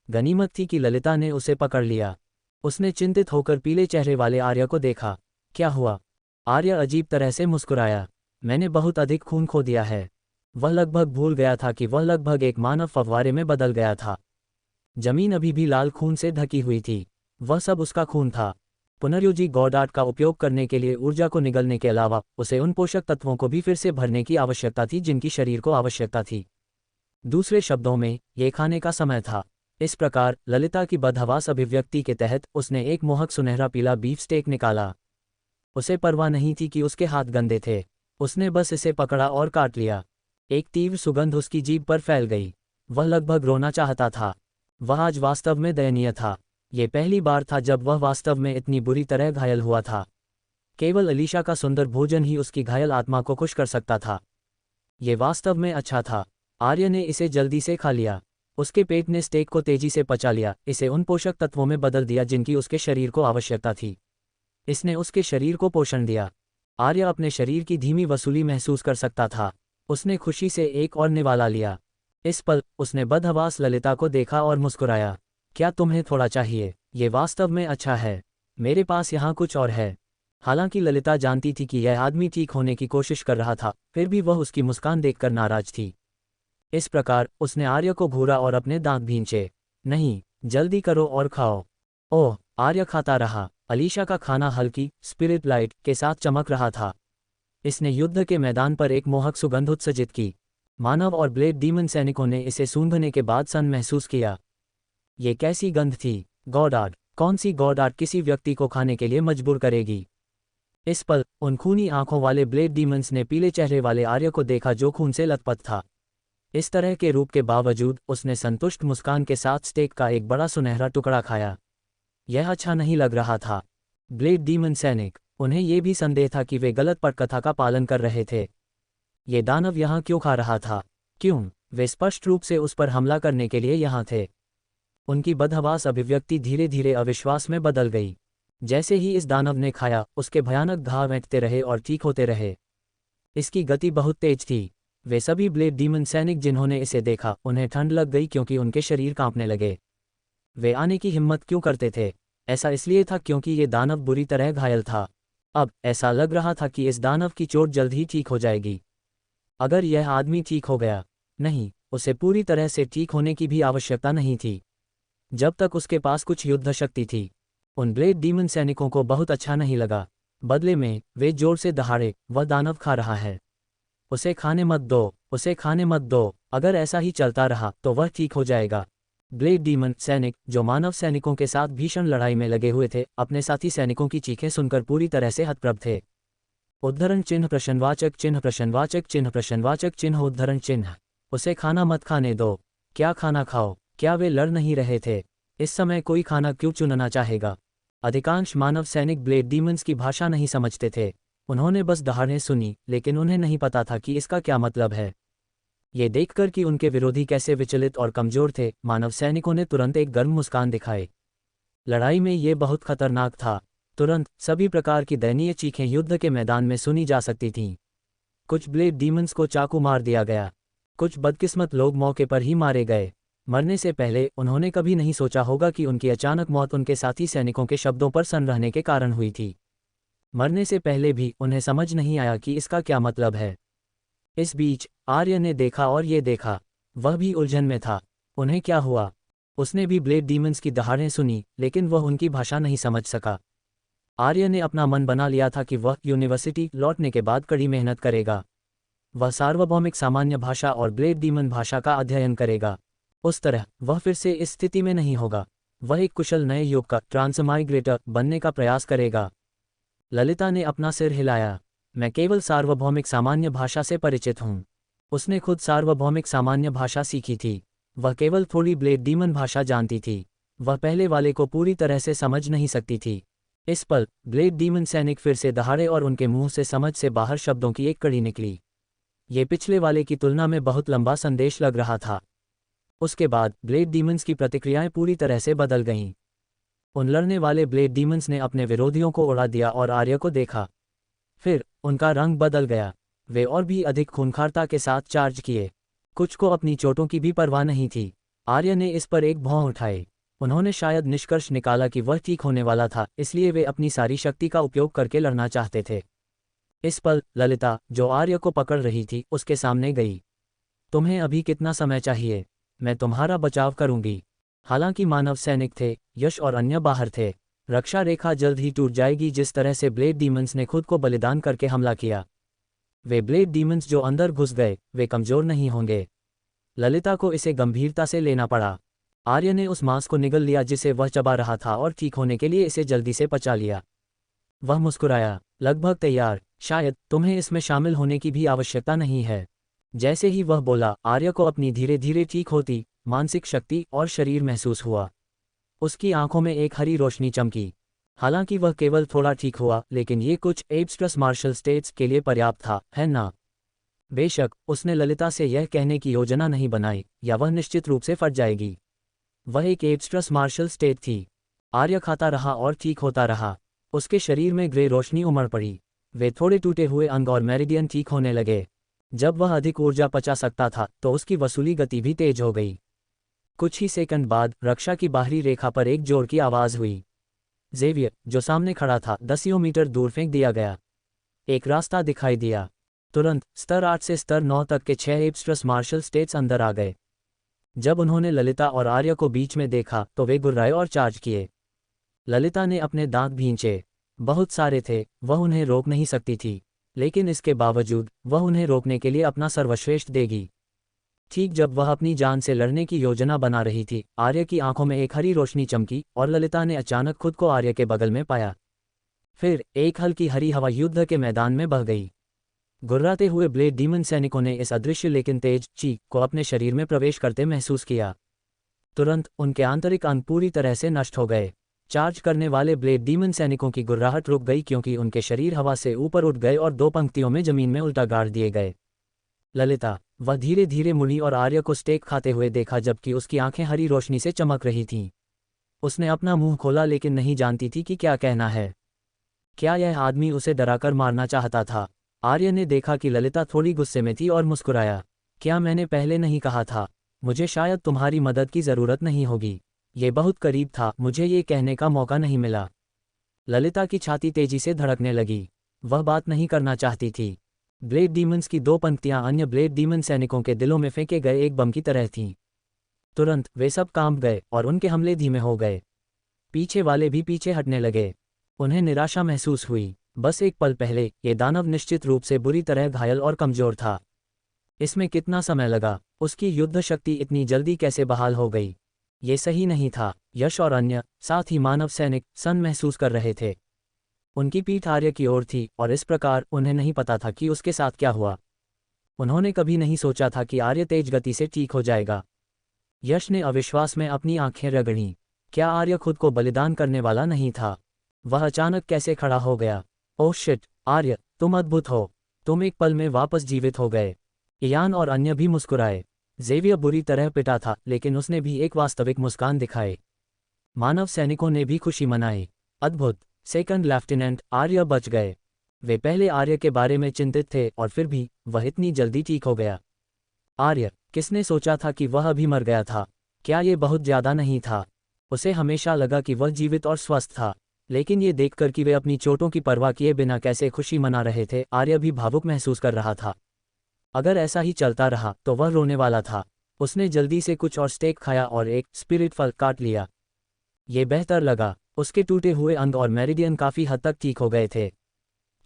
गनीमत थी कि ललिता ने उसे पकड़ लिया। उसने चिंतित होकर पीले चेहरे वाले आर्य को देखा। क्या हुआ? आर्य अजीब तरह से मुस्कुराया। मैंने बहुत अधिक खून खो दिया है। वह लगभग भूल गया था कि वह लगभग एक मानव फव्वारे में बदल गया था। जमीन अभी भी लाल खून से ढकी हुई थी। वह सब उसका खून था। पुनर्योजी गॉड आर्ट का उपयोग करने के लिए ऊर्जा को निगलने के अलावा उसे उन पोषक तत्वों को भी फिर से भरने की आवश्यकता थी जिनकी शरीर को आवश्यकता थी। दूसरे शब्दों में, ये खाने का समय था। इस प्रकार ललिता की बदहवास अभिव्यक्ति के तहत उसने एक मोहक सुनहरा पीला बीफ स्टेक निकाला। उसे परवाह नहीं थी कि उसके हाथ गंदे थे। उसने बस इसे पकड़ा और काट लिया। एक तीव्र सुगंध उसकी जीभ पर फैल गई। वह लगभग रोना चाहता था। वह आज वास्तव में दयनीय था। ये पहली बार था जब वह वास्तव में इतनी बुरी तरह घायल हुआ था। केवल अलीशा का सुंदर भोजन ही उसकी घायल आत्मा को खुश कर सकता था। ये वास्तव में अच्छा था। आर्य ने इसे जल्दी से खा लिया। उसके पेट ने स्टेक को तेजी से पचा लिया, इसे उन पोषक तत्वों में बदल दिया जिनकी उसके शरीर को आवश्यकता थी। इसने उसके शरीर को पोषण दिया। आर्य अपने शरीर की धीमी वसूली महसूस कर सकता था। उसने खुशी से एक और निवाला लिया। इस पल उसने बदहवास ललिता को देखा और मुस्कुराया। क्या तुम्हें थोड़ा चाहिए? ये वास्तव में अच्छा है। मेरे पास यहाँ कुछ और है। हालांकि ललिता जानती थी कि यह आदमी ठीक होने की कोशिश कर रहा था, फिर भी वह उसकी मुस्कान देखकर नाराज थी। इस प्रकार उसने आर्य को घूरा और अपने दांत भींचे। नहीं, जल्दी करो और खाओ। ओह, आर्य खाता रहा। अलीशा का खाना हल्की स्पिरिट लाइट के साथ चमक रहा था। इसने युद्ध के मैदान पर एक मोहक सुगंध उत्सर्जित की। मानव और ब्लेड डीमन सैनिकों ने इसे सूंघने के बाद सन महसूस किया। ये कैसी गंध थी? God art? कौन सी गॉड आर्ट किसी व्यक्ति को खाने के लिए मजबूर करेगी? इस पल उन खूनी आंखों वाले ब्लेड डीमंस ने पीले चेहरे वाले आर्य को देखा जो खून से लथपथ था। इस तरह के रूप के बावजूद उसने संतुष्ट मुस्कान के साथ स्टेक का एक बड़ा सुनहरा टुकड़ा खाया। यह अच्छा नहीं लग रहा था। ब्लेड डीमन सैनिक, उन्हें यह भी संदेह था कि वे गलत पटकथा का पालन कर रहे थे। ये दानव यहाँ क्यों खा रहा था? क्यों? वे स्पष्ट रूप से उस पर हमला करने के लिए यहाँ थे। उनकी बदहवास अभिव्यक्ति धीरे धीरे अविश्वास में बदल गई। जैसे ही इस दानव ने खाया, उसके भयानक घाव ऐंठते रहे और ठीक होते रहे। इसकी गति बहुत तेज थी। वे सभी ब्लेड डीमन सैनिक जिन्होंने इसे देखा, उन्हें ठंड लग गई क्योंकि उनके शरीर कांपने लगे। वे आने की हिम्मत क्यों करते थे? ऐसा इसलिए था क्योंकि ये दानव बुरी तरह घायल था। अब ऐसा लग रहा था कि इस दानव की चोट जल्द ही ठीक हो जाएगी। अगर यह आदमी ठीक हो गया, नहीं, उसे पूरी तरह से ठीक होने की भी आवश्यकता नहीं थी। जब तक उसके पास कुछ युद्ध शक्ति थी। उन ब्लेड डीमन सैनिकों को बहुत अच्छा नहीं लगा। बदले में वे जोर से दहाड़े, वह दानव खा रहा है, उसे खाने मत दो, उसे खाने मत दो। अगर ऐसा ही चलता रहा तो वह ठीक हो जाएगा। ब्लेड डीमन सैनिक, जो मानव सैनिकों के साथ भीषण लड़ाई में लगे हुए थे, अपने साथी सैनिकों की चीखें सुनकर पूरी तरह से हतप्रभ थे। उद्धरण चिन्ह प्रश्नवाचक चिन्ह प्रश्नवाचक चिन्ह प्रश्नवाचक चिन्ह उद्धरण चिन्ह। उसे खाना मत खाने दो। क्या खाना खाओ? क्या वे लड़ नहीं रहे थे? इस समय कोई खाना क्यों चुनना चाहेगा? अधिकांश मानव सैनिक ब्लेड डीमंस की भाषा नहीं समझते थे। उन्होंने बस दहाड़ें सुनी, लेकिन उन्हें नहीं पता था कि इसका क्या मतलब है। ये देखकर कि उनके विरोधी कैसे विचलित और कमजोर थे, मानव सैनिकों ने तुरंत एक गर्म मुस्कान दिखाई। लड़ाई में ये बहुत खतरनाक था। तुरंत सभी प्रकार की दयनीय चीखें युद्ध के मैदान में सुनी जा सकती थीं। कुछ ब्लेड डीमंस को चाकू मार दिया गया। कुछ बदकिस्मत लोग मौके पर ही मारे गए। मरने से पहले उन्होंने कभी नहीं सोचा होगा कि उनकी अचानक मौत उनके साथी सैनिकों के शब्दों पर सन रहने के कारण हुई थी। मरने से पहले भी उन्हें समझ नहीं आया कि इसका क्या मतलब है। इस बीच आर्य ने देखा और ये देखा। वह भी उलझन में था। उन्हें क्या हुआ? उसने भी ब्लेड डीमंस की दहाड़ें सुनी, लेकिन वह उनकी भाषा नहीं समझ सका। आर्य ने अपना मन बना लिया था कि वह यूनिवर्सिटी लौटने के बाद कड़ी मेहनत करेगा। वह सार्वभौमिक सामान्य भाषा और ब्लेड डीमन भाषा का अध्ययन करेगा। उस तरह वह फिर से इस स्थिति में नहीं होगा। वह एक कुशल नए युग का ट्रांसमाइग्रेटर बनने का प्रयास करेगा। ललिता ने अपना सिर हिलाया। मैं केवल सार्वभौमिक सामान्य भाषा से परिचित हूँ। उसने खुद सार्वभौमिक सामान्य भाषा सीखी थी। वह केवल थोड़ी ब्लेड डीमन भाषा जानती थी। वह पहले वाले को पूरी तरह से समझ नहीं सकती थी। इस पल ब्लेड डीमन सैनिक फिर से दहाड़े और उनके मुंह से समझ से बाहर शब्दों की एक कड़ी निकली। ये पिछले वाले की तुलना में बहुत लंबा संदेश लग रहा था। उसके बाद ब्लेड डीमंस की प्रतिक्रियाएं पूरी तरह से बदल गईं। उन लड़ने वाले ब्लेड डीमंस ने अपने विरोधियों को उड़ा दिया और आर्य को देखा। फिर उनका रंग बदल गया। वे और भी अधिक खूंखारता के साथ चार्ज किए। कुछ को अपनी चोटों की भी परवाह नहीं थी। आर्य ने इस पर एक भौं उठाए। उन्होंने शायद निष्कर्ष निकाला कि वह ठीक होने वाला था, इसलिए वे अपनी सारी शक्ति का उपयोग करके लड़ना चाहते थे। इस पल ललिता, जो आर्य को पकड़ रही थी, उसके सामने गई। तुम्हें अभी कितना समय चाहिए? मैं तुम्हारा बचाव करूंगी। हालांकि मानव सैनिक थे, यश और अन्य बाहर थे। रक्षा रेखा जल्द ही टूट जाएगी। जिस तरह से ब्लेड डीमंस ने खुद को बलिदान करके हमला किया, वे ब्लेड डीमंस जो अंदर घुस गए, वे कमजोर नहीं होंगे। ललिता को इसे गंभीरता से लेना पड़ा। आर्य ने उस मांस को निगल लिया जिसे वह चबा रहा था और ठीक होने के लिए इसे जल्दी से पचा लिया। वह मुस्कुराया। लगभग तैयार। शायद तुम्हें इसमें शामिल होने की भी आवश्यकता नहीं है। जैसे ही वह बोला, आर्य को अपनी धीरे धीरे ठीक होती मानसिक शक्ति और शरीर महसूस हुआ। उसकी आंखों में एक हरी रोशनी चमकी। हालांकि वह केवल थोड़ा ठीक हुआ, लेकिन ये कुछ एब्स्ट्रस मार्शल स्टेट्स के लिए पर्याप्त था, है ना? बेशक उसने ललिता से यह कहने की योजना नहीं बनाई, या वह निश्चित रूप से फट जाएगी। वह एक एब्स्ट्रस मार्शल स्टेट थी। आर्य खाता रहा और ठीक होता रहा। उसके शरीर में ग्रे रोशनी उमड़ पड़ी। वे थोड़े टूटे हुए अंग और मेरिडियन ठीक होने लगे। जब वह अधिक ऊर्जा पचा सकता था तो उसकी वसूली गति भी तेज हो गई। कुछ ही सेकंड बाद रक्षा की बाहरी रेखा पर एक जोर की आवाज हुई। जेवियर, जो सामने खड़ा था, 10 मीटर दूर फेंक दिया गया। एक रास्ता दिखाई दिया। तुरंत स्तर 8 से स्तर 9 तक के 6 एब्स्ट्रस मार्शल स्टेट्स अंदर आ गए। जब उन्होंने ललिता और आर्य को बीच में देखा तो वे गुर्राए और चार्ज किए। ललिता ने अपने दांत भींचे। बहुत सारे थे, वह उन्हें रोक नहीं सकती थी, लेकिन इसके बावजूद वह उन्हें रोकने के लिए अपना सर्वश्रेष्ठ देगी। ठीक जब वह अपनी जान से लड़ने की योजना बना रही थी, आर्य की आंखों में एक हरी रोशनी चमकी और ललिता ने अचानक खुद को आर्य के बगल में पाया। फिर एक हल्की हरी हवा युद्ध के मैदान में बह गई। गुर्राते हुए ब्लेड डीमन सैनिकों ने इस अदृश्य लेकिन तेज चीख को अपने शरीर में प्रवेश करते महसूस किया। तुरंत उनके आंतरिक अंग पूरी तरह से नष्ट हो गए। चार्ज करने वाले ब्लेड डीमन सैनिकों की गुर्राहट रुक गई क्योंकि उनके शरीर हवा से ऊपर उठ गए और 2 पंक्तियों में जमीन में उल्टा गाड़ दिए गए। ललिता, वह धीरे धीरे मुड़ी और आर्य को स्टेक खाते हुए देखा जबकि उसकी आंखें हरी रोशनी से चमक रही थीं। उसने अपना मुंह खोला लेकिन नहीं जानती थी कि क्या कहना है। क्या यह आदमी उसे डराकर मारना चाहता था? आर्य ने देखा कि ललिता थोड़ी गुस्से में थी और मुस्कुराया। क्या मैंने पहले नहीं कहा था? मुझे शायद तुम्हारी मदद की ज़रूरत नहीं होगी। ये बहुत करीब था, मुझे ये कहने का मौका नहीं मिला। ललिता की छाती तेजी से धड़कने लगी। वह बात नहीं करना चाहती थी। ब्लेड डीमंस की दो पंक्तियां अन्य ब्लेड डीमन सैनिकों के दिलों में फेंके गए एक बम की तरह थीं। तुरंत वे सब कांप गए और उनके हमले धीमे हो गए। पीछे वाले भी पीछे हटने लगे। उन्हें निराशा महसूस हुई। बस एक पल पहले ये दानव निश्चित रूप से बुरी तरह घायल और कमजोर था। इसमें कितना समय लगा? उसकी युद्ध शक्ति इतनी जल्दी कैसे बहाल हो गई? ये सही नहीं था। यश और अन्य, साथ ही मानव सैनिक, सन महसूस कर रहे थे। उनकी पीठ आर्य की ओर थी और इस प्रकार उन्हें नहीं पता था कि उसके साथ क्या हुआ। उन्होंने कभी नहीं सोचा था कि आर्य तेज गति से ठीक हो जाएगा। यश ने अविश्वास में अपनी आंखें रगड़ीं। क्या आर्य खुद को बलिदान करने वाला नहीं था? वह अचानक कैसे खड़ा हो गया? ओह शिट, आर्य, तुम अद्भुत हो। तुम एक पल में वापस जीवित हो गए। इयान और अन्य भी मुस्कुराए। ज़ेवियर बुरी तरह पिटा था लेकिन उसने भी एक वास्तविक मुस्कान दिखाई। मानव सैनिकों ने भी खुशी मनाई। अद्भुत, सेकंड लेफ्टिनेंट, आर्य बच गए। वे पहले आर्य के बारे में चिंतित थे और फिर भी वह इतनी जल्दी ठीक हो गया। आर्य, किसने सोचा था कि वह अभी मर गया था? क्या ये बहुत ज़्यादा नहीं था? उसे हमेशा लगा कि वह जीवित और स्वस्थ था, लेकिन ये देखकर कि वे अपनी चोटों की परवाह किए बिना कैसे खुशी मना रहे थे, आर्य भी भावुक महसूस कर रहा था। अगर ऐसा ही चलता रहा तो वह रोने वाला था। उसने जल्दी से कुछ और स्टेक खाया और एक स्पिरिट फल काट लिया। ये बेहतर लगा। उसके टूटे हुए अंग और मेरिडियन काफ़ी हद तक ठीक हो गए थे।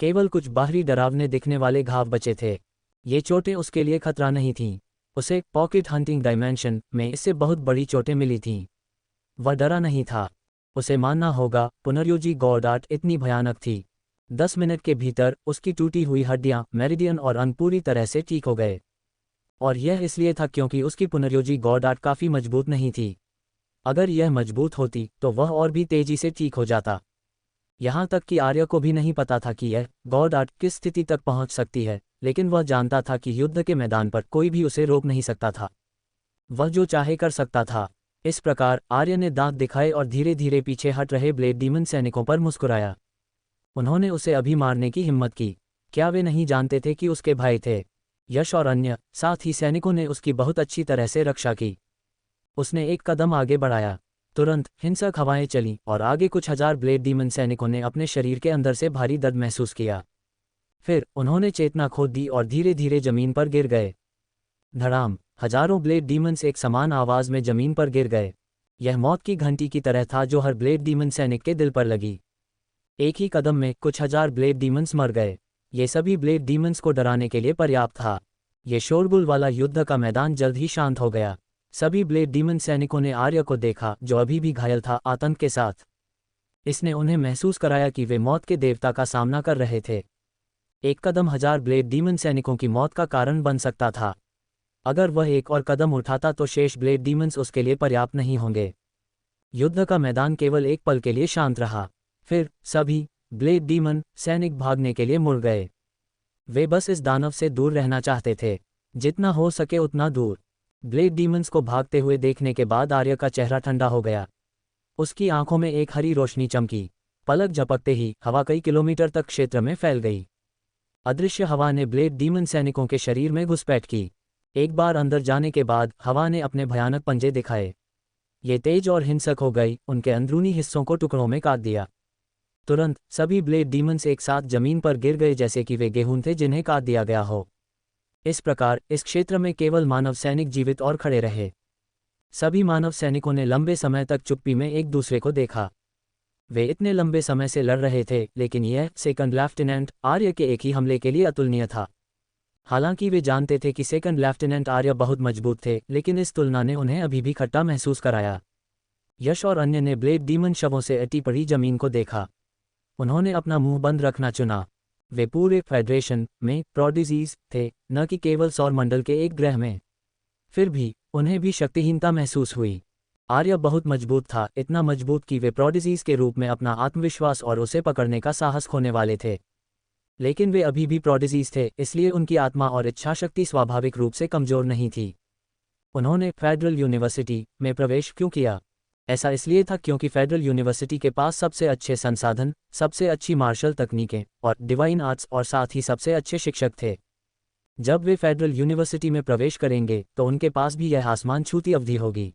केवल कुछ बाहरी डरावने दिखने वाले घाव बचे थे। ये चोटें उसके लिए खतरा नहीं थीं। उसे पॉकेट हंटिंग डायमेंशन में इससे बहुत बड़ी चोटें मिली थीं। वह डरा नहीं था। उसे मानना होगा, पुनर्योजी गॉडार्ट इतनी भयानक थी। 10 मिनट के भीतर उसकी टूटी हुई हड्डियां, मेरिडियन और अंग पूरी तरह से ठीक हो गए। और यह इसलिए था क्योंकि उसकी पुनर्योजी गॉडार्ट काफ़ी मजबूत नहीं थी। अगर यह मजबूत होती तो वह और भी तेजी से ठीक हो जाता। यहाँ तक कि आर्य को भी नहीं पता था कि यह गॉडार्ट किस स्थिति तक पहुँच सकती है, लेकिन वह जानता था कि युद्ध के मैदान पर कोई भी उसे रोक नहीं सकता था। वह जो चाहे कर सकता था। इस प्रकार आर्य ने दांत दिखाए और धीरे धीरे पीछे हट रहे ब्लेड डीमन सैनिकों पर मुस्कुराया। उन्होंने उसे अभी मारने की हिम्मत की। क्या वे नहीं जानते थे कि उसके भाई थे? यश और अन्य, साथ ही सैनिकों ने उसकी बहुत अच्छी तरह से रक्षा की। उसने एक कदम आगे बढ़ाया। तुरंत हिंसक हवाएं चलीं और आगे कुछ हजार ब्लेड डीमन सैनिकों ने अपने शरीर के अंदर से भारी दर्द महसूस किया। फिर उन्होंने चेतना खो दी और धीरे धीरे जमीन पर गिर गए। धड़ाम, हजारों ब्लेड डीमंस एक समान आवाज में जमीन पर गिर गए। यह मौत की घंटी की तरह था जो हर ब्लेड डीमन सैनिक के दिल पर लगी। एक ही कदम में कुछ हजार ब्लेड डीमंस मर गए। ये सभी ब्लेड डीमंस को डराने के लिए पर्याप्त था। ये शोरगुल वाला युद्ध का मैदान जल्द ही शांत हो गया। सभी ब्लेड डीमन सैनिकों ने आर्य को देखा जो अभी भी घायल था, आतंक के साथ। इसने उन्हें महसूस कराया कि वे मौत के देवता का सामना कर रहे थे। एक कदम हजार ब्लेड डीमन सैनिकों की मौत का कारण बन सकता था। अगर वह एक और कदम उठाता तो शेष ब्लेड डीमंस उसके लिए पर्याप्त नहीं होंगे। युद्ध का मैदान केवल एक पल के लिए शांत रहा। फिर सभी ब्लेड डीमन सैनिक भागने के लिए मुड़ गए। वे बस इस दानव से दूर रहना चाहते थे, जितना हो सके उतना दूर। ब्लेड डीमंस को भागते हुए देखने के बाद आर्य का चेहरा ठंडा हो गया। उसकी आंखों में एक हरी रोशनी चमकी। पलक झपकते ही हवा कई किलोमीटर तक क्षेत्र में फैल गई। अदृश्य हवा ने ब्लेड डीमन सैनिकों के शरीर में घुसपैठ की। एक बार अंदर जाने के बाद हवा ने अपने भयानक पंजे दिखाए। ये तेज और हिंसक हो गई, उनके अंदरूनी हिस्सों को टुकड़ों में काट दिया। तुरंत सभी ब्लेड डीमंस एक साथ जमीन पर गिर गए जैसे कि वे गेहूं थे जिन्हें काट दिया गया हो। इस प्रकार इस क्षेत्र में केवल मानव सैनिक जीवित और खड़े रहे। सभी मानव सैनिकों ने लंबे समय तक चुप्पी में एक दूसरे को देखा। वे इतने लंबे समय से लड़ रहे थे, लेकिन यह सेकंड लेफ्टिनेंट आर्य के एक ही हमले के लिए अतुलनीय था। हालांकि वे जानते थे कि सेकंड लेफ्टिनेंट आर्य बहुत मजबूत थे, लेकिन इस तुलना ने उन्हें अभी भी खट्टा महसूस कराया। यश और अन्य ने ब्लेड डीमन शवों से अटी पड़ी जमीन को देखा। उन्होंने अपना मुंह बंद रखना चुना। वे पूरे फेडरेशन में प्रोडिजीज थे, न कि केवल सौरमंडल के एक ग्रह में। फिर भी उन्हें भी शक्तिहीनता महसूस हुई। आर्य बहुत मजबूत था, इतना मजबूत कि वे प्रोडिजीज के रूप में अपना आत्मविश्वास और उसे पकड़ने का साहस खोने वाले थे। लेकिन वे अभी भी प्रोडिजीज थे, इसलिए उनकी आत्मा और इच्छाशक्ति स्वाभाविक रूप से कमजोर नहीं थी। उन्होंने फेडरल यूनिवर्सिटी में प्रवेश क्यों किया? ऐसा इसलिए था क्योंकि फेडरल यूनिवर्सिटी के पास सबसे अच्छे संसाधन, सबसे अच्छी मार्शल तकनीकें और डिवाइन आर्ट्स और साथ ही सबसे अच्छे शिक्षक थे। जब वे फेडरल यूनिवर्सिटी में प्रवेश करेंगे तो उनके पास भी यह आसमान छूती अवधि होगी।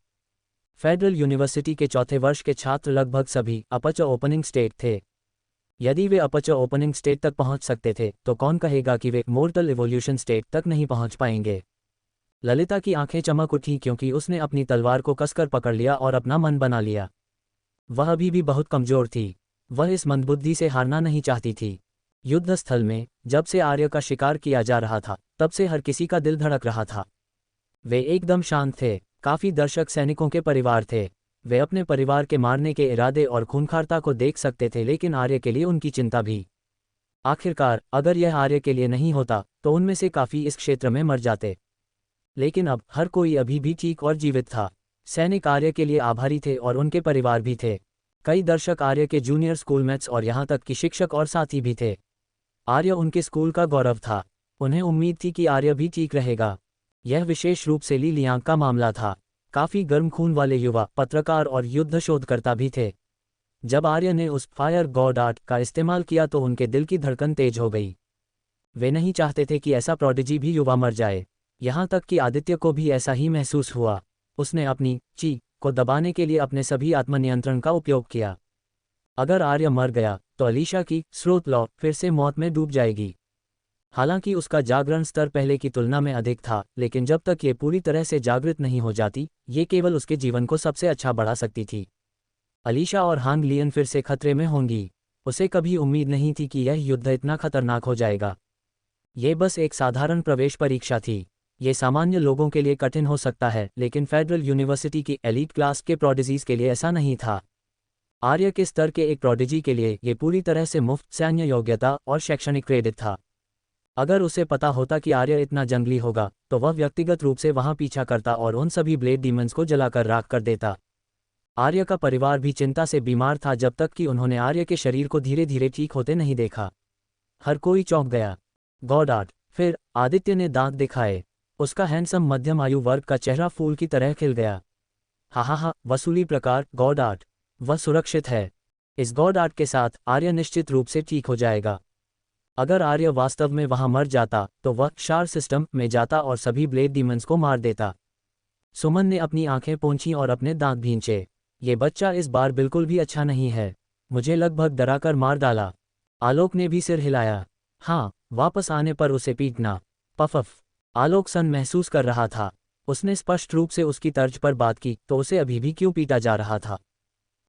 फेडरल यूनिवर्सिटी के चौथे वर्ष के छात्र लगभग सभी अपर्चर ओपनिंग स्टेट थे। यदि वे अपर्चर ओपनिंग स्टेट तक पहुंच सकते थे तो कौन कहेगा कि वे मोर्टल इवोल्यूशन स्टेट तक नहीं पहुंच पाएंगे। ललिता की आंखें चमक उठी क्योंकि उसने अपनी तलवार को कसकर पकड़ लिया और अपना मन बना लिया। वह अभी भी बहुत कमजोर थी। वह इस मंदबुद्धि से हारना नहीं चाहती थी। युद्ध स्थल में जब से आर्य का शिकार किया जा रहा था तब से हर किसी का दिल धड़क रहा था। वे एकदम शांत थे। काफी दर्शक सैनिकों के परिवार थे। वे अपने परिवार के मारने के इरादे और खूंखारता को देख सकते थे, लेकिन आर्य के लिए उनकी चिंता भी। आखिरकार अगर यह आर्य के लिए नहीं होता तो उनमें से काफी इस क्षेत्र में मर जाते। लेकिन अब हर कोई अभी भी ठीक और जीवित था। सैनिक आर्य के लिए आभारी थे और उनके परिवार भी थे। कई दर्शक आर्य के जूनियर स्कूलमेट्स और यहाँ तक कि शिक्षक और साथी भी थे। आर्य उनके स्कूल का गौरव था। उन्हें उम्मीद थी कि आर्य भी ठीक रहेगा। यह विशेष रूप से ली लियांग का मामला था। काफी गर्म खून वाले युवा पत्रकार और युद्ध शोधकर्ता भी थे। जब आर्य ने उस फायर गॉड आर्ट का इस्तेमाल किया तो उनके दिल की धड़कन तेज हो गई। वे नहीं चाहते थे कि ऐसा प्रोडिजी भी युवा मर जाए। यहाँ तक कि आदित्य को भी ऐसा ही महसूस हुआ। उसने अपनी ची को दबाने के लिए अपने सभी आत्मनियंत्रण का उपयोग किया। अगर आर्य मर गया तो अलीशा की स्रोत लॉ फिर से मौत में डूब जाएगी। हालांकि उसका जागरण स्तर पहले की तुलना में अधिक था, लेकिन जब तक ये पूरी तरह से जागृत नहीं हो जाती, ये केवल उसके जीवन को सबसे अच्छा बढ़ा सकती थी। अलीशा और हांग लियन फिर से खतरे में होंगी। उसे कभी उम्मीद नहीं थी कि यह युद्ध इतना खतरनाक हो जाएगा। ये बस एक साधारण प्रवेश परीक्षा थी। ये सामान्य लोगों के लिए कठिन हो सकता है, लेकिन फेडरल यूनिवर्सिटी की एलीट क्लास के प्रोडिजीज के लिए ऐसा नहीं था। आर्य के स्तर के एक प्रोडिजी के लिए ये पूरी तरह से मुफ्त सैन्य योग्यता और शैक्षणिक क्रेडिट था। अगर उसे पता होता कि आर्य इतना जंगली होगा तो वह व्यक्तिगत रूप से वहां पीछा करता और उन सभी ब्लेड डीमंस को जलाकर राख कर देता। आर्य का परिवार भी चिंता से बीमार था जब तक कि उन्होंने आर्य के शरीर को धीरे धीरे ठीक होते नहीं देखा। हर कोई चौंक गया। God art. फिर आदित्य ने दांत दिखाए। उसका हैंडसम मध्यम आयु वर्ग का चेहरा फूल की तरह खिल गया। हा, वसूली प्रकार गॉड आर्ट। वह सुरक्षित है। इस गॉड आर्ट के साथ आर्य निश्चित रूप से ठीक हो जाएगा। अगर आर्य वास्तव में वहां मर जाता तो वह शार सिस्टम में जाता और सभी ब्लेड डीमंस को मार देता। सुमन ने अपनी आंखें पोंछीं और अपने दांत भींचे। ये बच्चा इस बार बिल्कुल भी अच्छा नहीं है। मुझे लगभग डराकर मार डाला। आलोक ने भी सिर हिलाया। हाँ, वापस आने पर उसे पीटना। पफफ। आलोक सन महसूस कर रहा था। उसने स्पष्ट रूप से उसकी तर्ज पर बात की तो उसे अभी भी क्यों पीटा जा रहा था।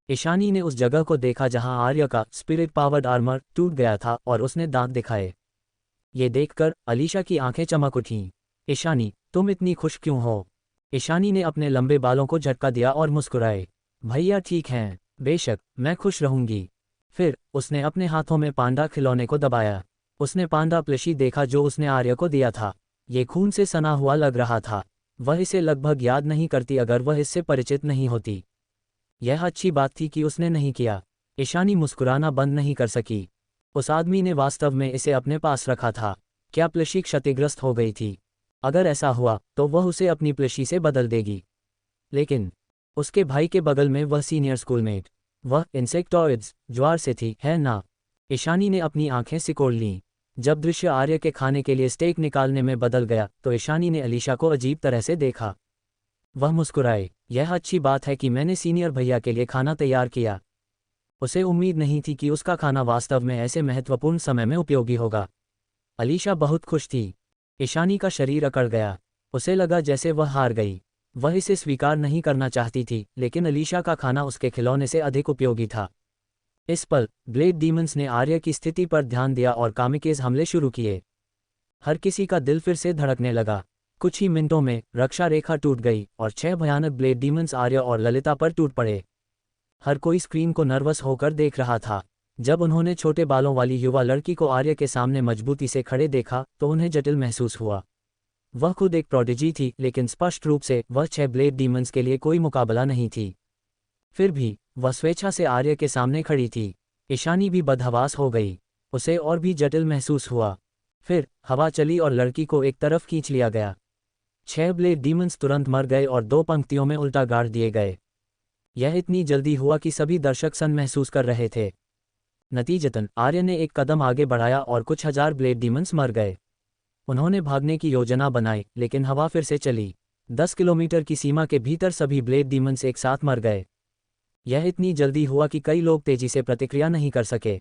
ईशानी ने उस जगह को देखा जहां आर्य का स्पिरिट पावर्ड आर्मर टूट गया था और उसने दांत दिखाए। ये देखकर अलीशा की आंखें चमक उठीं। ईशानी, तुम इतनी खुश क्यों हो? ईशानी ने अपने लंबे बालों को झटका दिया और मुस्कुराए। भैया ठीक हैं। बेशक, मैं खुश रहूंगी। फिर उसने अपने हाथों में पांडा खिलौने को दबाया। उसने पांडा प्लशी देखा जो उसने आर्य को दिया था। ये खून से सना हुआ लग रहा था। वह इसे लगभग याद नहीं करती अगर वह इससे परिचित नहीं होती। यह अच्छी बात थी कि उसने नहीं किया। ईशानी मुस्कुराना बंद नहीं कर सकी। उस आदमी ने वास्तव में इसे अपने पास रखा था। क्या प्लशी क्षतिग्रस्त हो गई थी? अगर ऐसा हुआ तो वह उसे अपनी प्लशी से बदल देगी। लेकिन उसके भाई के बगल में वह सीनियर स्कूलमेट, वह इंसेक्टॉइड्स ज्वार से थी, है ना? ईशानी ने अपनी आंखें सिकोड़ लीं। जब दृश्य आर्य के खाने के लिए स्टेक निकालने में बदल गया तो ईशानी ने अलीशा को अजीब तरह से देखा। वह मुस्कुराए। यह अच्छी बात है कि मैंने सीनियर भैया के लिए खाना तैयार किया। उसे उम्मीद नहीं थी कि उसका खाना वास्तव में ऐसे महत्वपूर्ण समय में उपयोगी होगा। अलीशा बहुत खुश थी। ईशानी का शरीर अकड़ गया। उसे लगा जैसे वह हार गई। वह इसे स्वीकार नहीं करना चाहती थी, लेकिन अलीशा का खाना उसके खिलौने से अधिक उपयोगी था। इस पल ब्लेड डीमंस ने आर्य की स्थिति पर ध्यान दिया और कामिकेज हमले शुरू किए। हर किसी का दिल फिर से धड़कने लगा। कुछ ही मिनटों में रक्षा रेखा टूट गई और 6 भयानक ब्लेड डीमंस आर्य और ललिता पर टूट पड़े। हर कोई स्क्रीन को नर्वस होकर देख रहा था। जब उन्होंने छोटे बालों वाली युवा लड़की को आर्य के सामने मजबूती से खड़े देखा तो उन्हें जटिल महसूस हुआ। वह खुद एक प्रोडिजी थी, लेकिन स्पष्ट रूप से वह 6 ब्लेड डीमंस के लिए कोई मुकाबला नहीं थी। फिर भी वह स्वेच्छा से आर्य के सामने खड़ी थी। ईशानी भी बदहवास हो गई। उसे और भी जटिल महसूस हुआ। फिर हवा चली और लड़की को एक तरफ खींच लिया गया। 6 ब्लेड डीमंस तुरंत मर गए और 2 पंक्तियों में उल्टा गाड़ दिए गए। यह इतनी जल्दी हुआ कि सभी दर्शक सन महसूस कर रहे थे। नतीजतन आर्य ने एक कदम आगे बढ़ाया और कुछ हजार ब्लेड डीमंस मर गए। उन्होंने भागने की योजना बनाई, लेकिन हवा फिर से चली। 10 किलोमीटर की सीमा के भीतर सभी ब्लेड डीमंस एक साथ मर गए। यह इतनी जल्दी हुआ कि कई लोग तेजी से प्रतिक्रिया नहीं कर सके।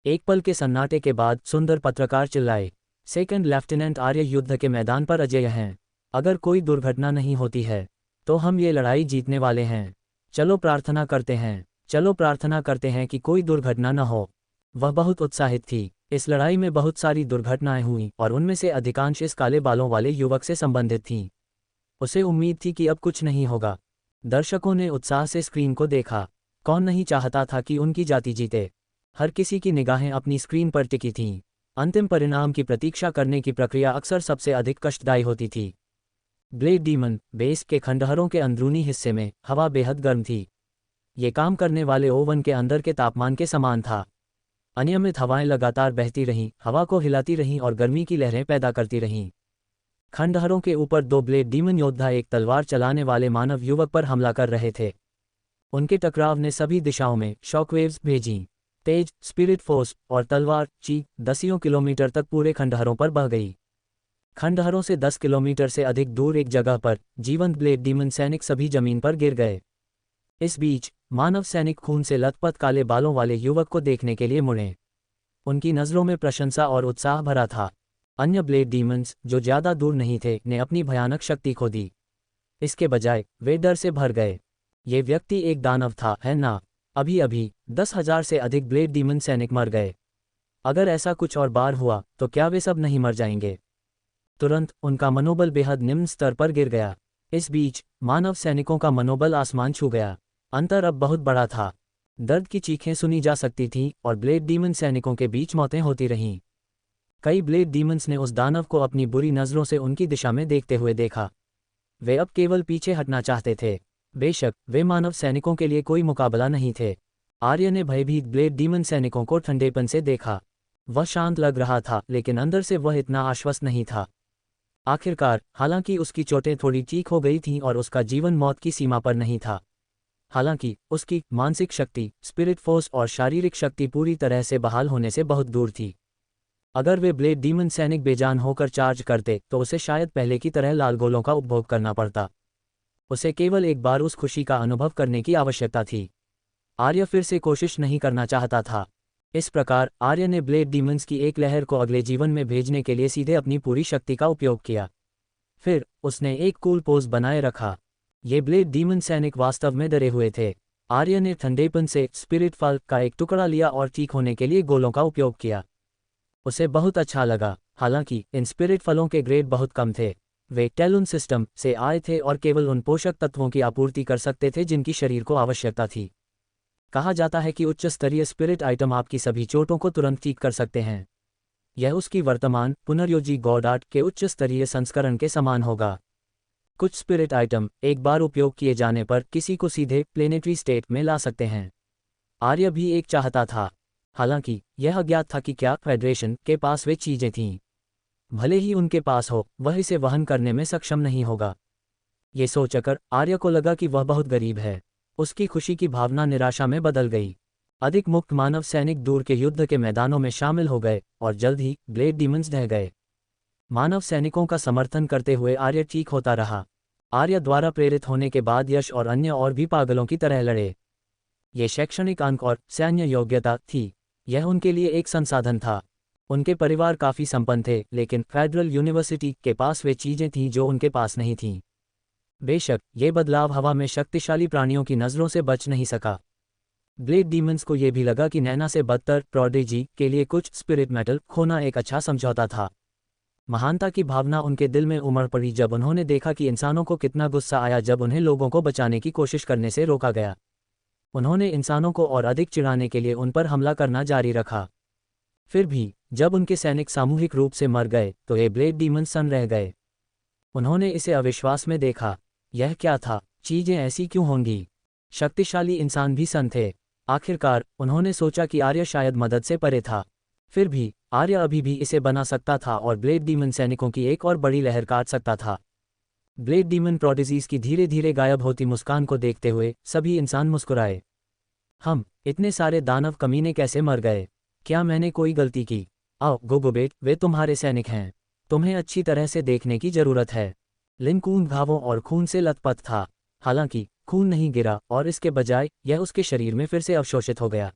एक पल के सन्नाटे के बाद सुंदर पत्रकार चिल्लाए, सेकंड लेफ्टिनेंट आर्य युद्ध के मैदान पर अजेय हैं। अगर कोई दुर्घटना नहीं होती है तो हम ये लड़ाई जीतने वाले हैं। चलो प्रार्थना करते हैं, चलो प्रार्थना करते हैं कि कोई दुर्घटना न हो। वह बहुत उत्साहित थी। इस लड़ाई में बहुत सारी दुर्घटनाएं हुईं और उनमें से अधिकांश इस काले बालों वाले युवक से संबंधित थीं। उसे उम्मीद थी कि अब कुछ नहीं होगा। दर्शकों ने उत्साह से स्क्रीन को देखा। कौन नहीं चाहता था कि उनकी जाति जीते। हर किसी की निगाहें अपनी स्क्रीन पर टिकी थीं। अंतिम परिणाम की प्रतीक्षा करने की प्रक्रिया अक्सर सबसे अधिक कष्टदायी होती थी। ब्लेड डीमन बेस के खंडहरों के अंदरूनी हिस्से में हवा बेहद गर्म थी। ये काम करने वाले ओवन के अंदर के तापमान के समान था। अनियमित हवाएं लगातार बहती रहीं, हवा को हिलाती रहीं और गर्मी की लहरें पैदा करती रहीं। खंडहरों के ऊपर 2 ब्लेड डीमन योद्धा एक तलवार चलाने वाले मानव युवक पर हमला कर रहे थे। उनके टकराव ने सभी दिशाओं में शॉकवेव्स भेजीं। तेज स्पिरिट फोर्स और तलवार ची दसियों किलोमीटर तक पूरे खंडहरों पर बह गई। खंडहरों से 10 किलोमीटर से अधिक दूर एक जगह पर जीवंत ब्लेड डीमन सैनिक सभी जमीन पर गिर गए। इस बीच मानव सैनिक खून से लथपथ काले बालों वाले युवक को देखने के लिए मुड़े। उनकी नज़रों में प्रशंसा और उत्साह भरा था। अन्य ब्लेड डीमंस जो ज़्यादा दूर नहीं थे ने अपनी भयानक शक्ति खो दी। इसके बजाय वे डर से भर गए। ये व्यक्ति एक दानव था, है ना? अभी अभी 10,000 से अधिक ब्लेड डीमन सैनिक मर गए। अगर ऐसा कुछ और बार हुआ तो क्या वे सब नहीं मर जाएंगे? तुरंत उनका मनोबल बेहद निम्न स्तर पर गिर गया। इस बीच मानव सैनिकों का मनोबल आसमान छू गया। अंतर अब बहुत बड़ा था। दर्द की चीखें सुनी जा सकती थीं और ब्लेड डीमन सैनिकों के बीच मौतें होती रहीं। कई ब्लेड डीमंस ने उस दानव को अपनी बुरी नज़रों से उनकी दिशा में देखते हुए देखा। वे अब केवल पीछे हटना चाहते थे। बेशक वे मानव सैनिकों के लिए कोई मुकाबला नहीं थे। आर्य ने भयभीत ब्लेड डीमन सैनिकों को ठंडेपन से देखा। वह शांत लग रहा था, लेकिन अंदर से वह इतना आश्वस्त नहीं था। आखिरकार, हालांकि उसकी चोटें थोड़ी ठीक हो गई थीं और उसका जीवन मौत की सीमा पर नहीं था, हालांकि उसकी मानसिक शक्ति, स्पिरिट फोर्स और शारीरिक शक्ति पूरी तरह से बहाल होने से बहुत दूर थी। अगर वे ब्लेड डीमन सैनिक बेजान होकर चार्ज करते तो उसे शायद पहले की तरह लाल गोलों का उपभोग करना पड़ता। उसे केवल एक बार उस खुशी का अनुभव करने की आवश्यकता थी। आर्य फिर से कोशिश नहीं करना चाहता था। इस प्रकार आर्य ने ब्लेड डीमंस की एक लहर को अगले जीवन में भेजने के लिए सीधे अपनी पूरी शक्ति का उपयोग किया। फिर उसने एक कूल पोज बनाए रखा। ये ब्लेड डीमन सैनिक वास्तव में डरे हुए थे। आर्य ने ठंडेपन से स्पिरिट फल का एक टुकड़ा लिया और ठीक होने के लिए गोलों का उपयोग किया। उसे बहुत अच्छा लगा। हालांकि इन स्पिरिट फलों के ग्रेड बहुत कम थे। वे टेलुन सिस्टम से आए थे और केवल उन पोषक तत्वों की आपूर्ति कर सकते थे जिनकी शरीर को आवश्यकता थी। कहा जाता है कि उच्च स्तरीय स्पिरिट आइटम आपकी सभी चोटों को तुरंत ठीक कर सकते हैं। यह उसकी वर्तमान पुनर्योजी गॉड आर्ट के उच्च स्तरीय संस्करण के समान होगा। कुछ स्पिरिट आइटम एक बार उपयोग किए जाने पर किसी को सीधे प्लेनेटरी स्टेट में ला सकते हैं। आर्य भी एक चाहता था। हालांकि यह अज्ञात था कि क्या फेडरेशन के पास वे चीजें थीं। भले ही उनके पास हो, वह इसे वहन करने में सक्षम नहीं होगा। ये सोचकर आर्य को लगा कि वह बहुत गरीब है। उसकी खुशी की भावना निराशा में बदल गई। अधिक मुक्त मानव सैनिक दूर के युद्ध के मैदानों में शामिल हो गए और जल्द ही ब्लेड डीमंस ढह गए। मानव सैनिकों का समर्थन करते हुए आर्य ठीक होता रहा। आर्य द्वारा प्रेरित होने के बाद यश और अन्य और भी पागलों की तरह लड़े। ये शैक्षणिक अंक और सैन्य योग्यता थी। यह उनके लिए एक संसाधन था। उनके परिवार काफ़ी संपन्न थे, लेकिन फेडरल यूनिवर्सिटी के पास वे चीज़ें थीं जो उनके पास नहीं थीं। बेशक ये बदलाव हवा में शक्तिशाली प्राणियों की नज़रों से बच नहीं सका। ब्लेड डीमंस को यह भी लगा कि नैना से बदतर प्रोडिजी के लिए कुछ स्पिरिट मेटल खोना एक अच्छा समझौता था। महानता की भावना उनके दिल में उमड़ पड़ी जब उन्होंने देखा कि इंसानों को कितना गुस्सा आया जब उन्हें लोगों को बचाने की कोशिश करने से रोका गया। उन्होंने इंसानों को और अधिक चिढ़ाने के लिए उन पर हमला करना जारी रखा। फिर भी जब उनके सैनिक सामूहिक रूप से मर गए तो ये ब्लेड डीमंस सन्न रह गए। उन्होंने इसे अविश्वास में देखा। यह क्या था? चीजें ऐसी क्यों होंगी? शक्तिशाली इंसान भी सन्न थे। आखिरकार उन्होंने सोचा कि आर्य शायद मदद से परे था। फिर भी आर्य अभी भी इसे बना सकता था और ब्लेड डीमन सैनिकों की एक और बड़ी लहर काट सकता था। ब्लेड डीमन प्रोडिजीज की धीरे धीरे गायब होती मुस्कान को देखते हुए सभी इंसान मुस्कुराए। हम इतने सारे दानव कमीने कैसे मर गए? क्या मैंने कोई गलती की? आओ गोगोबेट, वे तुम्हारे सैनिक हैं। तुम्हें अच्छी तरह से देखने की जरूरत है। लिन कून घावों और खून से लथपथ था। हालांकि खून नहीं गिरा और इसके बजाय यह उसके शरीर में फिर से अवशोषित हो गया।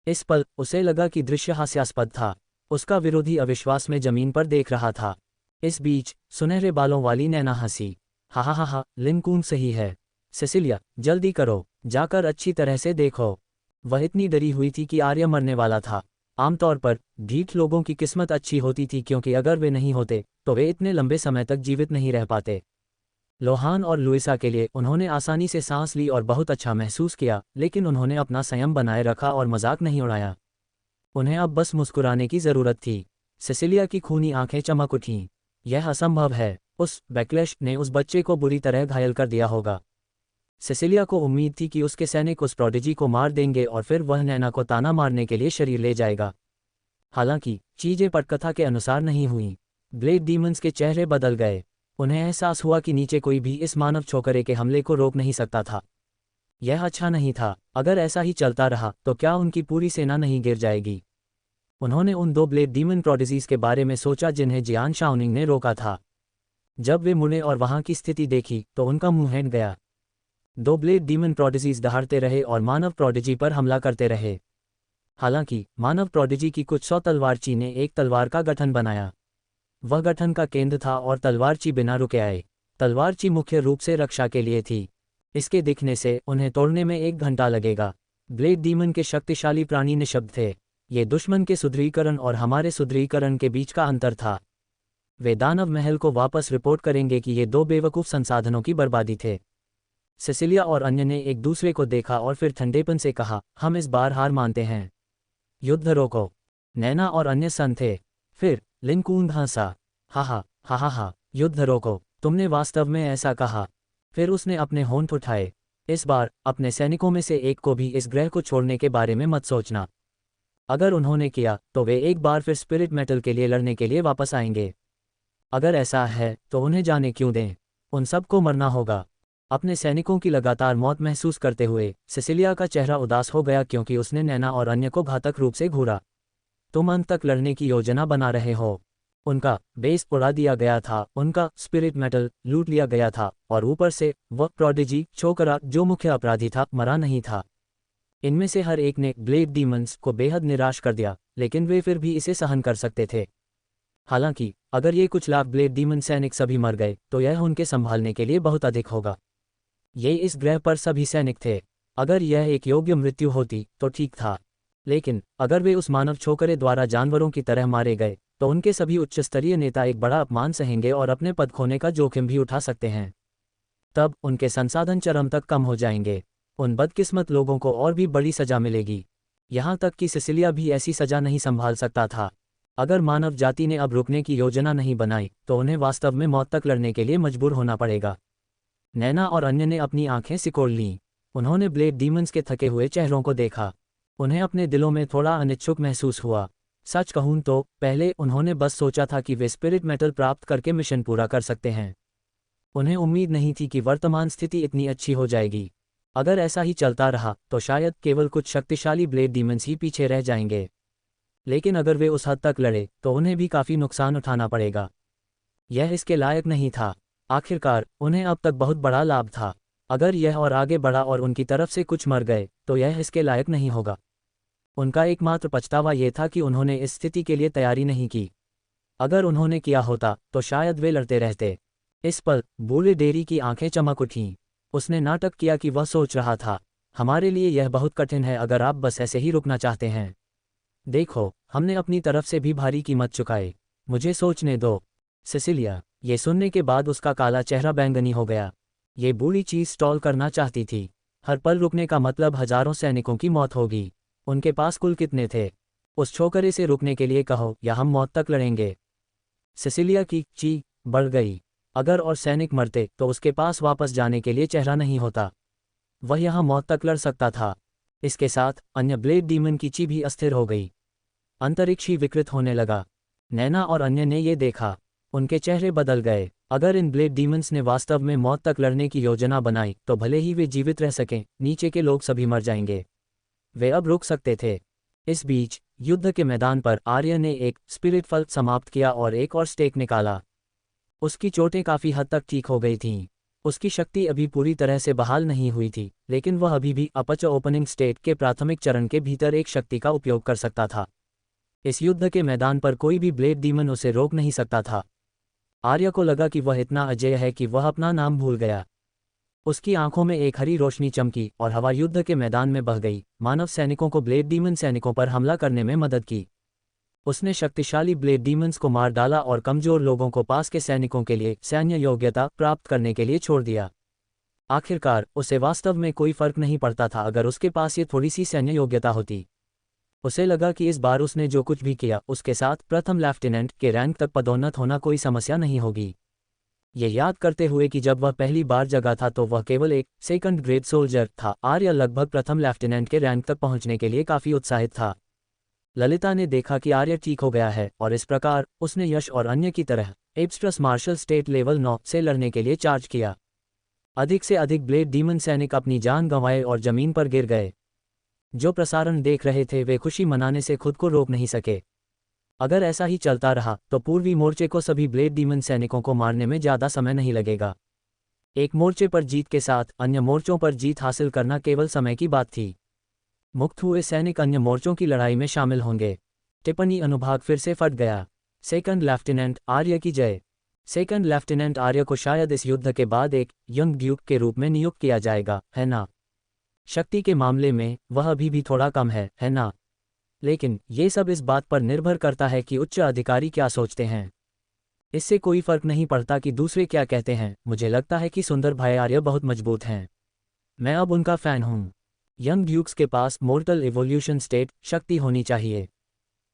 इस पल उसे लगा कि दृश्य हास्यास्पद था। उसका विरोधी अविश्वास में जमीन पर देख रहा था। इस बीच सुनहरे बालों वाली नैना हंसी। हा हा हा हा, लिन कून सही है। सेसिलिया, जल्दी करो, जाकर अच्छी तरह से देखो। वह इतनी डरी हुई थी कि आर्य मरने वाला था। आमतौर पर ढीठ लोगों की किस्मत अच्छी होती थी क्योंकि अगर वे नहीं होते तो वे इतने लंबे समय तक जीवित नहीं रह पाते। लोहान और लुइसा के लिए उन्होंने आसानी से सांस ली और बहुत अच्छा महसूस किया, लेकिन उन्होंने अपना संयम बनाए रखा और मजाक नहीं उड़ाया। उन्हें अब बस मुस्कुराने की जरूरत थी। सेसिलिया की खूनी आंखें चमक उठीं। यह असंभव है। उस बैकलैश ने उस बच्चे को बुरी तरह घायल कर दिया होगा। सेसिलिया को उम्मीद थी कि उसके सैनिक उस प्रोडिजी को मार देंगे और फिर वह नैना को ताना मारने के लिए शरीर ले जाएगा। हालांकि चीजें पटकथा के अनुसार नहीं हुईं। ब्लेड डीमंस के चेहरे बदल गए। उन्हें एहसास हुआ कि नीचे कोई भी इस मानव छोकरे के हमले को रोक नहीं सकता था। यह अच्छा नहीं था। अगर ऐसा ही चलता रहा तो क्या उनकी पूरी सेना नहीं गिर जाएगी? उन्होंने उन 2 ब्लेड डीमन प्रोडिजीज के बारे में सोचा जिन्हें जियान शाओनिंग ने रोका था। जब वे मुड़े और वहां की स्थिति देखी तो उनका मुंह हैंट गया। 2 ब्लेड डीमन प्रोडिजीज दहाड़ते रहे और मानव प्रोडिजी पर हमला करते रहे। हालांकि मानव प्रोडिजी की कुछ 100 तलवारची ने एक तलवार का गठन बनाया। वह गठन का केंद्र था और तलवारची बिना रुके आए। तलवारची मुख्य रूप से रक्षा के लिए थी। इसके दिखने से उन्हें तोड़ने में 1 घंटा लगेगा। ब्लेड डीमन के शक्तिशाली प्राणी निशब्द थे। ये दुश्मन के सुदृढ़ीकरण और हमारे सुदृढ़ीकरण के बीच का अंतर था। वे दानव महल को वापस रिपोर्ट करेंगे कि ये 2 बेवकूफ़ संसाधनों की बर्बादी थे। सेसिलिया और अन्य ने एक दूसरे को देखा और फिर ठंडेपन से कहा, हम इस बार हार मानते हैं। युद्ध रोको। नैना और अन्य सन थे। फिर लिन कून हंसा। हा हा हा हा हा, युद्ध रोको, तुमने वास्तव में ऐसा कहा? फिर उसने अपने होंठ उठाए। इस बार अपने सैनिकों में से एक को भी इस ग्रह को छोड़ने के बारे में मत सोचना। अगर उन्होंने किया तो वे एक बार फिर स्पिरिट मेटल के लिए लड़ने के लिए वापस आएंगे। अगर ऐसा है तो उन्हें जाने क्यों दें? उन सबको मरना होगा। अपने सैनिकों की लगातार मौत महसूस करते हुए सेसिलिया का चेहरा उदास हो गया क्योंकि उसने नैना और अन्य को घातक रूप से घूरा। तुम अंत तक लड़ने की योजना बना रहे हो। उनका बेस उड़ा दिया गया था, उनका स्पिरिट मेटल लूट लिया गया था और ऊपर से वह प्रोडिजी छोकरा जो मुख्य अपराधी था मरा नहीं था। इनमें से हर एक ने ब्लेड डीमंस को बेहद निराश कर दिया, लेकिन वे फिर भी इसे सहन कर सकते थे। हालांकि अगर ये कुछ लाख ब्लेड डीमन सैनिक सभी मर गए तो यह उनके संभालने के लिए बहुत अधिक होगा। ये इस ग्रह पर सभी सैनिक थे। अगर यह एक योग्य मृत्यु होती तो ठीक था, लेकिन अगर वे उस मानव छोकरे द्वारा जानवरों की तरह मारे गए तो उनके सभी उच्च स्तरीय नेता एक बड़ा अपमान सहेंगे और अपने पद खोने का जोखिम भी उठा सकते हैं। तब उनके संसाधन चरम तक कम हो जाएंगे। उन बदकिस्मत लोगों को और भी बड़ी सजा मिलेगी। यहाँ तक कि सिसिलिया भी ऐसी सजा नहीं संभाल सकता था। अगर मानव जाति ने अब रुकने की योजना नहीं बनाई तो उन्हें वास्तव में मौत तक लड़ने के लिए मजबूर होना पड़ेगा। नैना और अन्य ने अपनी आंखें सिकोड़ लीं। उन्होंने ब्लेड डीमंस के थके हुए चेहरों को देखा। उन्हें अपने दिलों में थोड़ा अनिच्छुक महसूस हुआ। सच कहूं तो पहले उन्होंने बस सोचा था कि वे स्पिरिट मेटल प्राप्त करके मिशन पूरा कर सकते हैं। उन्हें उम्मीद नहीं थी कि वर्तमान स्थिति इतनी अच्छी हो जाएगी। अगर ऐसा ही चलता रहा तो शायद केवल कुछ शक्तिशाली ब्लेड डीमंस ही पीछे रह जाएंगे। लेकिन अगर वे उस हद तक लड़े तो उन्हें भी काफ़ी नुकसान उठाना पड़ेगा। यह इसके लायक नहीं था। आखिरकार उन्हें अब तक बहुत बड़ा लाभ था। अगर यह और आगे बढ़ा और उनकी तरफ से कुछ मर गए तो यह इसके लायक नहीं होगा। उनका एकमात्र पछतावा यह था कि उन्होंने इस स्थिति के लिए तैयारी नहीं की। अगर उन्होंने किया होता तो शायद वे लड़ते रहते। इस पल बूढ़े डेरी की आंखें चमक उठीं। उसने नाटक किया कि वह सोच रहा था, हमारे लिए यह बहुत कठिन है अगर आप बस ऐसे ही रुकना चाहते हैं। देखो, हमने अपनी तरफ से भी भारी कीमत चुकाई। मुझे सोचने दो। सिसिलिया, ये सुनने के बाद उसका काला चेहरा बैंगनी हो गया। ये बूढ़ी चीज स्टॉल करना चाहती थी। हर पल रुकने का मतलब हजारों सैनिकों की मौत होगी। उनके पास कुल कितने थे? उस छोकरे से रुकने के लिए कहो या हम मौत तक लड़ेंगे। सिसिलिया की चीख बढ़ गई। अगर और सैनिक मरते तो उसके पास वापस जाने के लिए चेहरा नहीं होता। वह यहाँ मौत तक लड़ सकता था। इसके साथ अन्य ब्लेड डीमन की चीख भी अस्थिर हो गई। अंतरिक्ष ही विकृत होने लगा। नैना और अन्य ने ये देखा। उनके चेहरे बदल गए। अगर इन ब्लेड डीमंस ने वास्तव में मौत तक लड़ने की योजना बनाई तो भले ही वे जीवित रह सकें, नीचे के लोग सभी मर जाएंगे। वे अब रुक सकते थे। इस बीच युद्ध के मैदान पर आर्य ने एक स्पिरिट फल समाप्त किया और एक और स्टेक निकाला। उसकी चोटें काफ़ी हद तक ठीक हो गई थीं। उसकी शक्ति अभी पूरी तरह से बहाल नहीं हुई थी, लेकिन वह अभी भी अपच ओपनिंग स्टेट के प्राथमिक चरण के भीतर एक शक्ति का उपयोग कर सकता था। इस युद्ध के मैदान पर कोई भी ब्लेड डीमन उसे रोक नहीं सकता था। आर्य को लगा कि वह इतना अजेय है कि वह अपना नाम भूल गया। उसकी आंखों में एक हरी रोशनी चमकी और हवा युद्ध के मैदान में बह गई। मानव सैनिकों को ब्लेड डीमन सैनिकों पर हमला करने में मदद की। उसने शक्तिशाली ब्लेड डीमंस को मार डाला और कमजोर लोगों को पास के सैनिकों के लिए सैन्य योग्यता प्राप्त करने के लिए छोड़ दिया। आखिरकार उसे वास्तव में कोई फर्क नहीं पड़ता था अगर उसके पास ये थोड़ी सी सैन्य योग्यता होती। उसे लगा कि इस बार उसने जो कुछ भी किया उसके साथ प्रथम लेफ्टिनेंट के रैंक तक पदोन्नत होना कोई समस्या नहीं होगी। ये याद करते हुए कि जब वह पहली बार जगा था तो वह केवल एक सेकंड ग्रेड सोल्जर था, आर्य लगभग प्रथम लेफ्टिनेंट के रैंक तक पहुंचने के लिए काफ़ी उत्साहित था। ललिता ने देखा कि आर्य ठीक हो गया है और इस प्रकार उसने यश और अन्य की तरह एब्स्ट्रस मार्शल स्टेट लेवल 9 से लड़ने के लिए चार्ज किया। अधिक से अधिक ब्लेड डीमन सैनिक अपनी जान गंवाए और जमीन पर गिर गए। जो प्रसारण देख रहे थे वे खुशी मनाने से खुद को रोक नहीं सके। अगर ऐसा ही चलता रहा तो पूर्वी मोर्चे को सभी ब्लेड डीमन सैनिकों को मारने में ज़्यादा समय नहीं लगेगा। एक मोर्चे पर जीत के साथ अन्य मोर्चों पर जीत हासिल करना केवल समय की बात थी। मुक्त हुए सैनिक अन्य मोर्चों की लड़ाई में शामिल होंगे। टिप्पणी अनुभाग फिर से फट गया। सेकंड लेफ्टिनेंट आर्य की जय। सेकंड लेफ्टिनेंट आर्य को शायद इस युद्ध के बाद एक यंग ड्यूक के रूप में नियुक्त किया जाएगा, है ना? शक्ति के मामले में वह अभी भी थोड़ा कम है ना? लेकिन ये सब इस बात पर निर्भर करता है कि उच्च अधिकारी क्या सोचते हैं। इससे कोई फर्क नहीं पड़ता कि दूसरे क्या कहते हैं। मुझे लगता है कि सुंदर भाई आर्य बहुत मजबूत हैं। मैं अब उनका फ़ैन हूँ। यंग ड्यूक्स के पास मोर्टल इवोल्यूशन स्टेट शक्ति होनी चाहिए।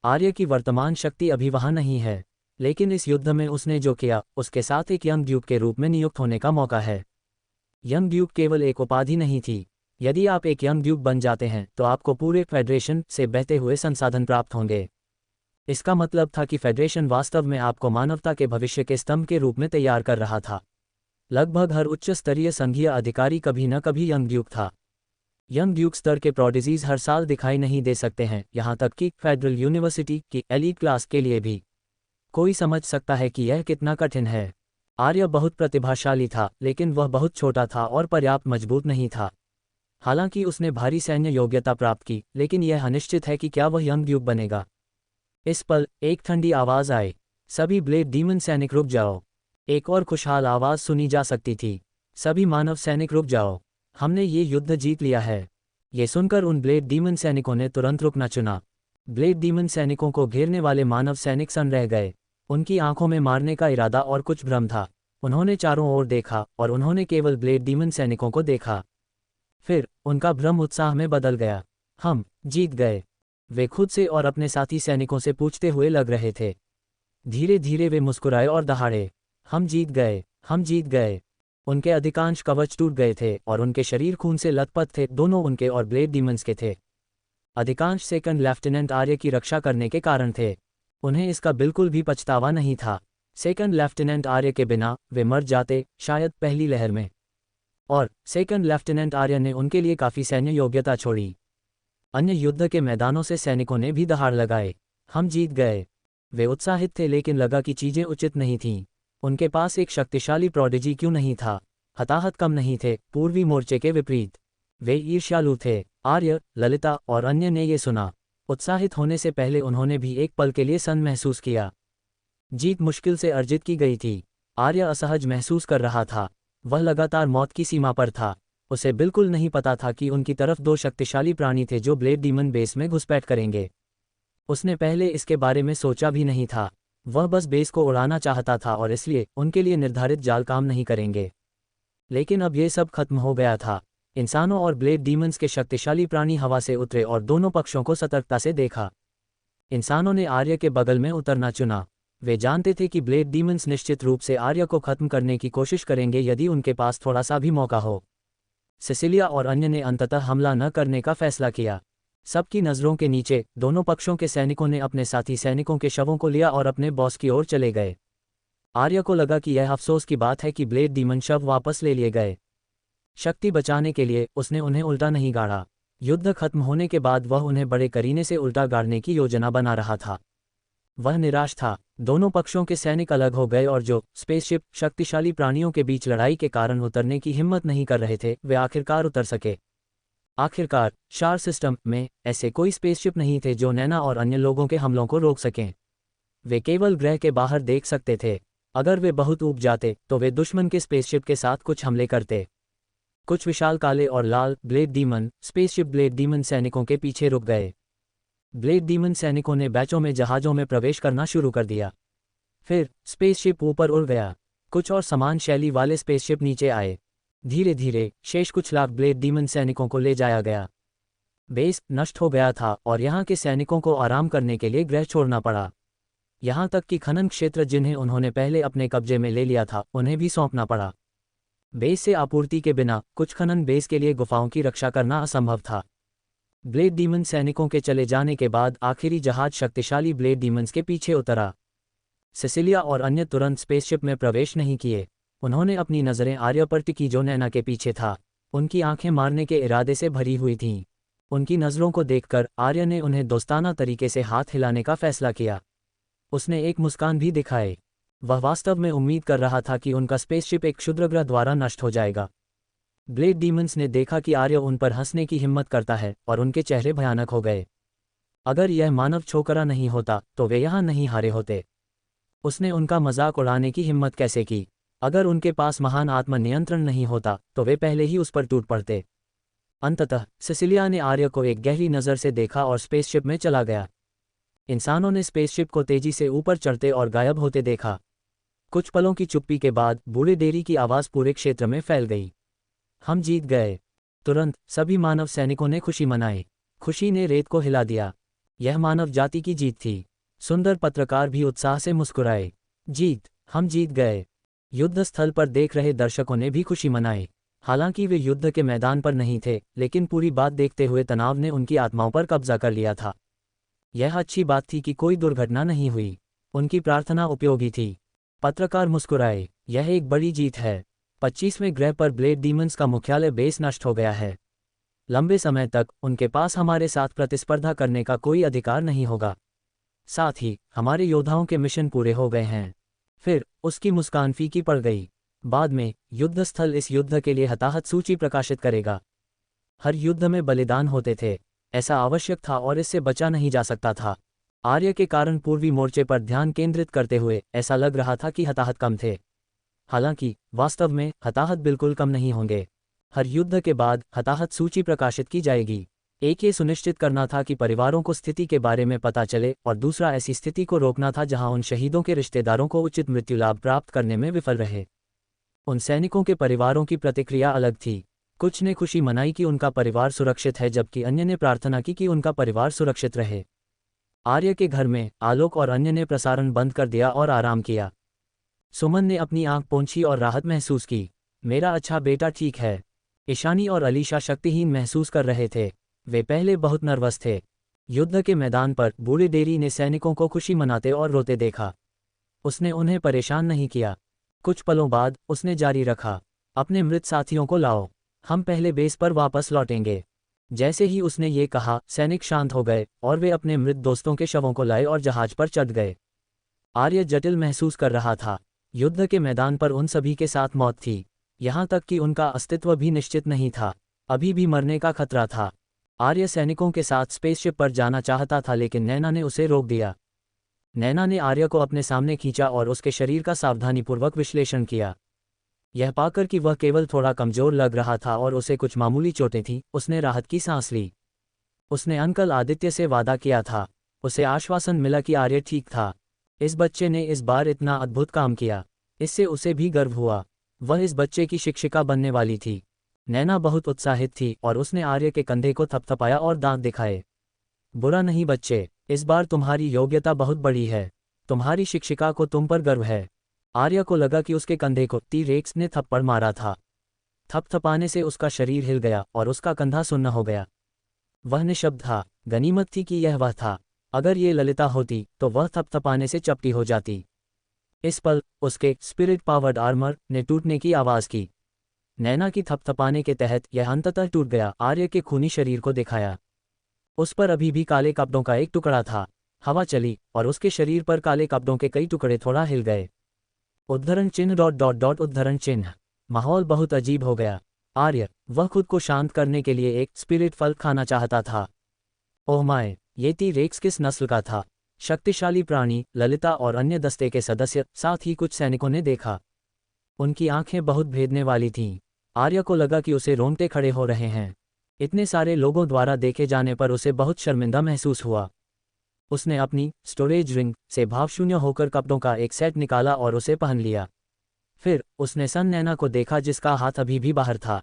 आर्य की वर्तमान शक्ति अभी वहाँ नहीं है, लेकिन इस युद्ध में उसने जो किया उसके साथ एक यंग ड्यूक के रूप में नियुक्त होने का मौका है। यंग ड्यूक केवल एक उपाधि नहीं थी। यदि आप एक यंग ड्यूक बन जाते हैं तो आपको पूरे फेडरेशन से बहते हुए संसाधन प्राप्त होंगे। इसका मतलब था कि फेडरेशन वास्तव में आपको मानवता के भविष्य के स्तंभ के रूप में तैयार कर रहा था। लगभग हर उच्च स्तरीय संघीय अधिकारी कभी न कभी यंग ड्यूक था। यंग ड्यूक स्तर के प्रोडिजीज हर साल दिखाई नहीं दे सकते हैं, यहाँ तक कि फेडरल यूनिवर्सिटी की एलीट क्लास के लिए भी। कोई समझ सकता है कि यह कितना कठिन है। आर्य बहुत प्रतिभाशाली था, लेकिन वह बहुत छोटा था और पर्याप्त मजबूत नहीं था। हालांकि उसने भारी सैन्य योग्यता प्राप्त की, लेकिन यह अनिश्चित है कि क्या वह यंग ड्यूक बनेगा। इस पल एक ठंडी आवाज़ आई। सभी ब्लेड डीमन सैनिक रुक जाओ। एक और खुशहाल आवाज़ सुनी जा सकती थी। सभी मानव सैनिक रुक जाओ, हमने ये युद्ध जीत लिया है। ये सुनकर उन ब्लेड डीमन सैनिकों ने तुरंत रुकना चुना। ब्लेड डीमन सैनिकों को घेरने वाले मानव सैनिक सन्न रह गए। उनकी आंखों में मारने का इरादा और कुछ भ्रम था। उन्होंने चारों ओर देखा और उन्होंने केवल ब्लेड डीमन सैनिकों को देखा। फिर उनका भ्रम उत्साह में बदल गया। हम जीत गए, वे खुद से और अपने साथी सैनिकों से पूछते हुए लग रहे थे। धीरे धीरे वे मुस्कुराए और दहाड़े, हम जीत गए, हम जीत गए। उनके अधिकांश कवच टूट गए थे और उनके शरीर खून से लथपथ थे, दोनों उनके और ब्लेड डीमंस के थे। अधिकांश सेकंड लेफ्टिनेंट आर्य की रक्षा करने के कारण थे। उन्हें इसका बिल्कुल भी पछतावा नहीं था। सेकंड लेफ्टिनेंट आर्य के बिना वे मर जाते, शायद पहली लहर में। और सेकंड लेफ्टिनेंट आर्य ने उनके लिए काफ़ी सैन्य योग्यता छोड़ी। अन्य युद्ध के मैदानों से सैनिकों ने भी दहाड़ लगाए। हम जीत गए। वे उत्साहित थे, लेकिन लगा कि चीज़ें उचित नहीं थीं। उनके पास एक शक्तिशाली प्रोडिजी क्यों नहीं था? हताहत कम नहीं थे, पूर्वी मोर्चे के विपरीत। वे ईर्ष्यालु थे। आर्य, ललिता और अन्य ने ये सुना। उत्साहित होने से पहले उन्होंने भी एक पल के लिए सन महसूस किया। जीत मुश्किल से अर्जित की गई थी। आर्य असहज महसूस कर रहा था। वह लगातार मौत की सीमा पर था। उसे बिल्कुल नहीं पता था कि उनकी तरफ दो शक्तिशाली प्राणी थे जो ब्लेड डीमन बेस में घुसपैठ करेंगे। उसने पहले इसके बारे में सोचा भी नहीं था। वह बस बेस को उड़ाना चाहता था और इसलिए उनके लिए निर्धारित जाल काम नहीं करेंगे। लेकिन अब यह सब खत्म हो गया था। इंसानों और ब्लेड डीमंस के शक्तिशाली प्राणी हवा से उतरे और दोनों पक्षों को सतर्कता से देखा। इंसानों ने आर्य के बगल में उतरना चुना। वे जानते थे कि ब्लेड डीमंस निश्चित रूप से आर्य को खत्म करने की कोशिश करेंगे यदि उनके पास थोड़ा सा भी मौका हो। सिसिलिया और अन्य ने अंततः हमला न करने का फैसला किया। सबकी नज़रों के नीचे दोनों पक्षों के सैनिकों ने अपने साथी सैनिकों के शवों को लिया और अपने बॉस की ओर चले गए। आर्य को लगा कि यह अफसोस की बात है कि ब्लेड डीमन शव वापस ले लिए गए। शक्ति बचाने के लिए उसने उन्हें उल्टा नहीं गाड़ा। युद्ध खत्म होने के बाद वह उन्हें बड़े करीने से उल्टा गाड़ने की योजना बना रहा था। वह निराश था। दोनों पक्षों के सैनिक अलग हो गए और जो स्पेसशिप शक्तिशाली प्राणियों के बीच लड़ाई के कारण उतरने की हिम्मत नहीं कर रहे थे, वे आखिरकार उतर सके। आखिरकार शार सिस्टम में ऐसे कोई स्पेसशिप नहीं थे जो नैना और अन्य लोगों के हमलों को रोक सकें। वे केवल ग्रह के बाहर देख सकते थे। अगर वे बहुत ऊब जाते तो वे दुश्मन के स्पेसशिप के साथ कुछ हमले करते। कुछ विशाल काले और लाल blade demon spaceship blade demon सैनिकों के पीछे रुक गए। ब्लेड डीमन सैनिकों ने बैचों में जहाज़ों में प्रवेश करना शुरू कर दिया। फिर स्पेसशिप ऊपर उड़ गया। कुछ और समान शैली वाले स्पेसशिप नीचे आए। धीरे धीरे शेष कुछ लाख ब्लेड डीमन सैनिकों को ले जाया गया। बेस नष्ट हो गया था और यहाँ के सैनिकों को आराम करने के लिए ग्रह छोड़ना पड़ा। यहाँ तक कि खनन क्षेत्र जिन्हें उन्होंने पहले अपने कब्जे में ले लिया था, उन्हें भी सौंपना पड़ा। बेस से आपूर्ति के बिना कुछ खनन बेस के लिए गुफाओं की रक्षा करना असंभव था। ब्लेड डीमन सैनिकों के चले जाने के बाद आखिरी जहाज शक्तिशाली ब्लेड डीमंस के पीछे उतरा। सिसिलिया और अन्य तुरंत स्पेसशिप में प्रवेश नहीं किए। उन्होंने अपनी नज़रें आर्य पर टिकी जो नैना के पीछे था। उनकी आंखें मारने के इरादे से भरी हुई थीं। उनकी नज़रों को देखकर आर्य ने उन्हें दोस्ताना तरीके से हाथ हिलाने का फैसला किया। उसने एक मुस्कान भी दिखाई। वह वास्तव में उम्मीद कर रहा था कि उनका स्पेसशिप एक क्षुद्रग्रह द्वारा नष्ट हो जाएगा। ब्लेड डीमंस ने देखा कि आर्य उन पर हंसने की हिम्मत करता है और उनके चेहरे भयानक हो गए। अगर यह मानव छोकरा नहीं होता तो वे यहाँ नहीं हारे होते। उसने उनका मजाक उड़ाने की हिम्मत कैसे की? अगर उनके पास महान आत्मनियंत्रण नहीं होता तो वे पहले ही उस पर टूट पड़ते। अंततः सिसिलिया ने आर्य को एक गहरी नज़र से देखा और स्पेसशिप में चला गया। इंसानों ने स्पेसशिप को तेजी से ऊपर चढ़ते और गायब होते देखा। कुछ पलों की चुप्पी के बाद बूढ़े डेरी की आवाज़ पूरे क्षेत्र में फैल गई। हम जीत गए। तुरंत सभी मानव सैनिकों ने खुशी मनाई। खुशी ने रेत को हिला दिया। यह मानव जाति की जीत थी। सुंदर पत्रकार भी उत्साह से मुस्कुराए। जीत, हम जीत गए। युद्ध स्थल पर देख रहे दर्शकों ने भी खुशी मनाई। हालांकि वे युद्ध के मैदान पर नहीं थे, लेकिन पूरी बात देखते हुए तनाव ने उनकी आत्माओं पर कब्जा कर लिया था। यह अच्छी बात थी कि कोई दुर्घटना नहीं हुई। उनकी प्रार्थना उपयोगी थी। पत्रकार मुस्कुराए। यह एक बड़ी जीत है। 25वें ग्रह पर ब्लेड डीमंस का मुख्यालय बेस नष्ट हो गया है। लंबे समय तक उनके पास हमारे साथ प्रतिस्पर्धा करने का कोई अधिकार नहीं होगा। साथ ही हमारे योद्धाओं के मिशन पूरे हो गए हैं। फिर उसकी मुस्कान फीकी पड़ गई। बाद में युद्ध स्थल इस युद्ध के लिए हताहत सूची प्रकाशित करेगा। हर युद्ध में बलिदान होते थे। ऐसा आवश्यक था और इससे बचा नहीं जा सकता था। आर्य के कारण पूर्वी मोर्चे पर ध्यान केंद्रित करते हुए ऐसा लग रहा था कि हताहत कम थे। हालांकि वास्तव में हताहत बिल्कुल कम नहीं होंगे। हर युद्ध के बाद हताहत सूची प्रकाशित की जाएगी। एक ये सुनिश्चित करना था कि परिवारों को स्थिति के बारे में पता चले और दूसरा ऐसी स्थिति को रोकना था जहां उन शहीदों के रिश्तेदारों को उचित मृत्यु लाभ प्राप्त करने में विफल रहे। उन सैनिकों के परिवारों की प्रतिक्रिया अलग थी। कुछ ने खुशी मनाई कि उनका परिवार सुरक्षित है, जबकि अन्य ने प्रार्थना की कि उनका परिवार सुरक्षित रहे। आर्य के घर में आलोक और अन्य ने प्रसारण बंद कर दिया और आराम किया। सुमन ने अपनी आंख पोंछी और राहत महसूस की। मेरा अच्छा बेटा ठीक है। ईशानी और अलीशा शक्तिहीन महसूस कर रहे थे। वे पहले बहुत नर्वस थे। युद्ध के मैदान पर बूढ़े डेरी ने सैनिकों को खुशी मनाते और रोते देखा। उसने उन्हें परेशान नहीं किया। कुछ पलों बाद उसने जारी रखा, अपने मृत साथियों को लाओ, हम पहले बेस पर वापस लौटेंगे। जैसे ही उसने ये कहा, सैनिक शांत हो गए और वे अपने मृत दोस्तों के शवों को लाए और जहाज पर चढ़ गए। आर्य जटिल महसूस कर रहा था। युद्ध के मैदान पर उन सभी के साथ मौत थी। यहाँ तक कि उनका अस्तित्व भी निश्चित नहीं था। अभी भी मरने का खतरा था। आर्य सैनिकों के साथ स्पेसशिप पर जाना चाहता था, लेकिन नैना ने उसे रोक दिया। नैना ने आर्य को अपने सामने खींचा और उसके शरीर का सावधानीपूर्वक विश्लेषण किया। यह पाकर कि वह केवल थोड़ा कमजोर लग रहा था और उसे कुछ मामूली चोटें थीं, उसने राहत की सांस ली। उसने अंकल आदित्य से वादा किया था। उसे आश्वासन मिला कि आर्य ठीक था। इस बच्चे ने इस बार इतना अद्भुत काम किया। इससे उसे भी गर्व हुआ। वह इस बच्चे की शिक्षिका बनने वाली थी। नैना बहुत उत्साहित थी और उसने आर्य के कंधे को थपथपाया और दांत दिखाए। बुरा नहीं बच्चे, इस बार तुम्हारी योग्यता बहुत बड़ी है। तुम्हारी शिक्षिका को तुम पर गर्व है। आर्य को लगा कि उसके कंधे को टी-रेक्स ने थप्पड़ मारा था। थपथपाने से उसका शरीर हिल गया और उसका कंधा सुन्न हो गया। वह निशब्द था। गनीमत थी कि यह वह था। अगर ये ललिता होती तो वह थपथपाने से चपटी हो जाती। इस पल उसके स्पिरिट पावर्ड आर्मर ने टूटने की आवाज़ की। नैना की थपथपाने के तहत यह अंततः टूट गया। आर्य के खूनी शरीर को दिखाया। उस पर अभी भी काले कपड़ों का एक टुकड़ा था। हवा चली और उसके शरीर पर काले कपड़ों के कई टुकड़े थोड़ा हिल गए। उद्धरण चिन्ह ... उद्धरण चिन्ह। माहौल बहुत अजीब हो गया। आर्य, वह खुद को शांत करने के लिए एक स्पिरिट फल खाना चाहता था। ओह माय, ये टी-रेक्स किस नस्ल का था? शक्तिशाली प्राणी। ललिता और अन्य दस्ते के सदस्य, साथ ही कुछ सैनिकों ने देखा। उनकी आंखें बहुत भेदने वाली थीं। आर्य को लगा कि उसे रोंगटे खड़े हो रहे हैं। इतने सारे लोगों द्वारा देखे जाने पर उसे बहुत शर्मिंदा महसूस हुआ। उसने अपनी स्टोरेज रिंग से भावशून्य होकर कपड़ों का एक सेट निकाला और उसे पहन लिया। फिर उसने सन नैना को देखा जिसका हाथ अभी भी बाहर था।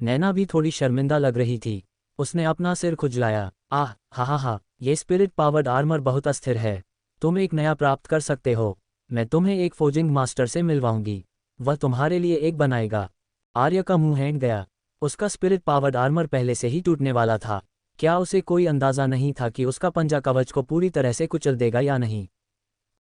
नैना भी थोड़ी शर्मिंदा लग रही थी। उसने अपना सिर खुजलाया। आह, हा, ये स्पिरिट पावर्ड आर्मर बहुत अस्थिर है। तुम एक नया प्राप्त कर सकते हो। मैं तुम्हें एक फोजिंग मास्टर से मिलवाऊंगी। वह तुम्हारे लिए एक बनाएगा। आर्य का मुंह हैंग गया। उसका स्पिरिट पावर्ड आर्मर पहले से ही टूटने वाला था। क्या उसे कोई अंदाज़ा नहीं था कि उसका पंजा कवच को पूरी तरह से कुचल देगा या नहीं?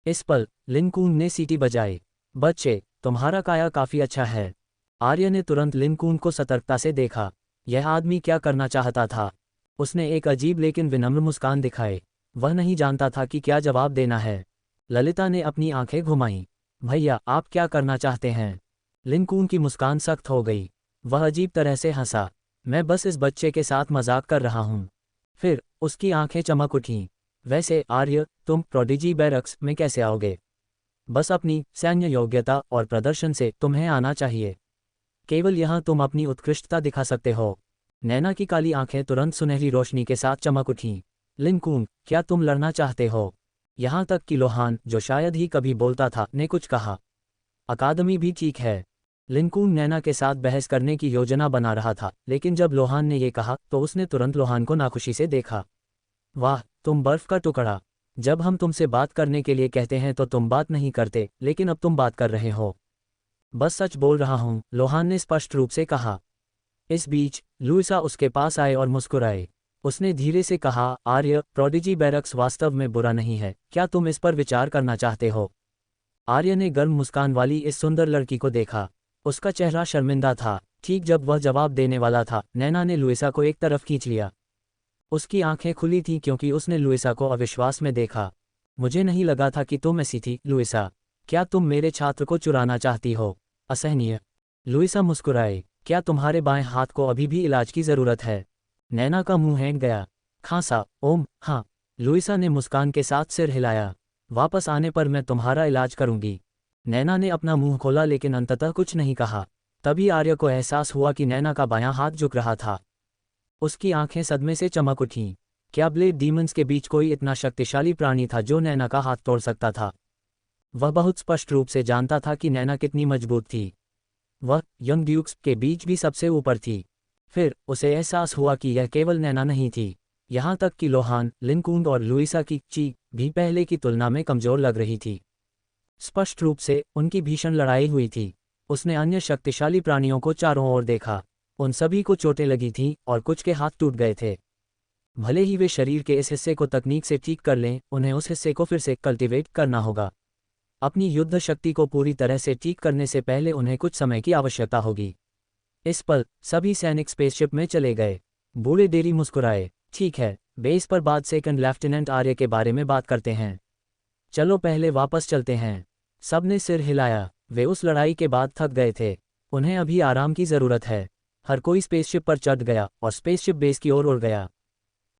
इस पल लिन कून ने सीटी बजाई। बच्चे, तुम्हारा काया काफ़ी अच्छा है। आर्य ने तुरंत लिन कून को सतर्कता से देखा। यह आदमी क्या करना चाहता था? उसने एक अजीब लेकिन विनम्र मुस्कान दिखाए। वह नहीं जानता था कि क्या जवाब देना है। ललिता ने अपनी आंखें घुमाईं। भैया, आप क्या करना चाहते हैं? लिन कून की मुस्कान सख्त हो गई। वह अजीब तरह से हंसा। मैं बस इस बच्चे के साथ मजाक कर रहा हूँ। फिर उसकी आंखें चमक उठीं। वैसे आर्य, तुम प्रोडिजी बैरक्स में कैसे आओगे? बस अपनी सैन्य योग्यता और प्रदर्शन से तुम्हें आना चाहिए। केवल यहाँ तुम अपनी उत्कृष्टता दिखा सकते हो। नैना की काली आंखें तुरंत सुनहरी रोशनी के साथ चमक उठीं। लिन कून, क्या तुम लड़ना चाहते हो? यहाँ तक कि लोहान, जो शायद ही कभी बोलता था, ने कुछ कहा। अकादमी भी ठीक है। लिन कून नैना के साथ बहस करने की योजना बना रहा था, लेकिन जब लोहान ने ये कहा तो उसने तुरंत लोहान को नाखुशी से देखा। वाह, तुम बर्फ का टुकड़ा। जब हम तुमसे बात करने के लिए कहते हैं तो तुम बात नहीं करते, लेकिन अब तुम बात कर रहे हो। बस सच बोल रहा हूँ, लोहान ने स्पष्ट रूप से कहा। इस बीच लुइसा उसके पास आए और मुस्कुराए। उसने धीरे से कहा, आर्य, प्रोडिजी बैरक्स वास्तव में बुरा नहीं है। क्या तुम इस पर विचार करना चाहते हो? आर्य ने गर्म मुस्कान वाली इस सुंदर लड़की को देखा। उसका चेहरा शर्मिंदा था। ठीक जब वह जवाब देने वाला था, नैना ने लुइसा को एक तरफ खींच लिया। उसकी आंखें खुली थीं क्योंकि उसने लुइसा को अविश्वास में देखा। मुझे नहीं लगा था कि तुम ऐसी थी, लुइसा। क्या तुम मेरे छात्र को चुराना चाहती हो? असहनीय। लुइसा मुस्कुराए। क्या तुम्हारे बाएं हाथ को अभी भी इलाज की ज़रूरत है? नैना का मुंह हैंग गया। खांसा। ओम, हाँ। लुइसा ने मुस्कान के साथ सिर हिलाया। वापस आने पर मैं तुम्हारा इलाज करूंगी। नैना ने अपना मुंह खोला लेकिन अंततः कुछ नहीं कहा। तभी आर्य को एहसास हुआ कि नैना का बायां हाथ झुक रहा था। उसकी आंखें सदमे से चमक उठीं। क्या ब्लेड डीमंस के बीच कोई इतना शक्तिशाली प्राणी था जो नैना का हाथ तोड़ सकता था? वह बहुत स्पष्ट रूप से जानता था कि नैना कितनी मजबूत थी। वह यंग ड्यूक्स के बीच भी सबसे ऊपर थी। फिर उसे एहसास हुआ कि यह केवल नैना नहीं थी। यहाँ तक कि लोहान, लिन कून और लुइसा की ची भी पहले की तुलना में कमजोर लग रही थी। स्पष्ट रूप से उनकी भीषण लड़ाई हुई थी। उसने अन्य शक्तिशाली प्राणियों को चारों ओर देखा। उन सभी को चोटें लगी थीं और कुछ के हाथ टूट गए थे। भले ही वे शरीर के इस हिस्से को तकनीक से ठीक कर लें, उन्हें उस हिस्से को फिर से कल्टीवेट करना होगा। अपनी युद्ध शक्ति को पूरी तरह से ठीक करने से पहले उन्हें कुछ समय की आवश्यकता होगी। इस पल सभी सैनिक स्पेसशिप में चले गए। बूढ़े डेरी मुस्कुराए। ठीक है, बेस पर बाद सेकंड लेफ्टिनेंट आर्य के बारे में बात करते हैं। चलो पहले वापस चलते हैं। सबने सिर हिलाया। वे उस लड़ाई के बाद थक गए थे। उन्हें अभी आराम की ज़रूरत है। हर कोई स्पेसशिप पर चढ़ गया और स्पेसशिप बेस की ओर उड़ गया।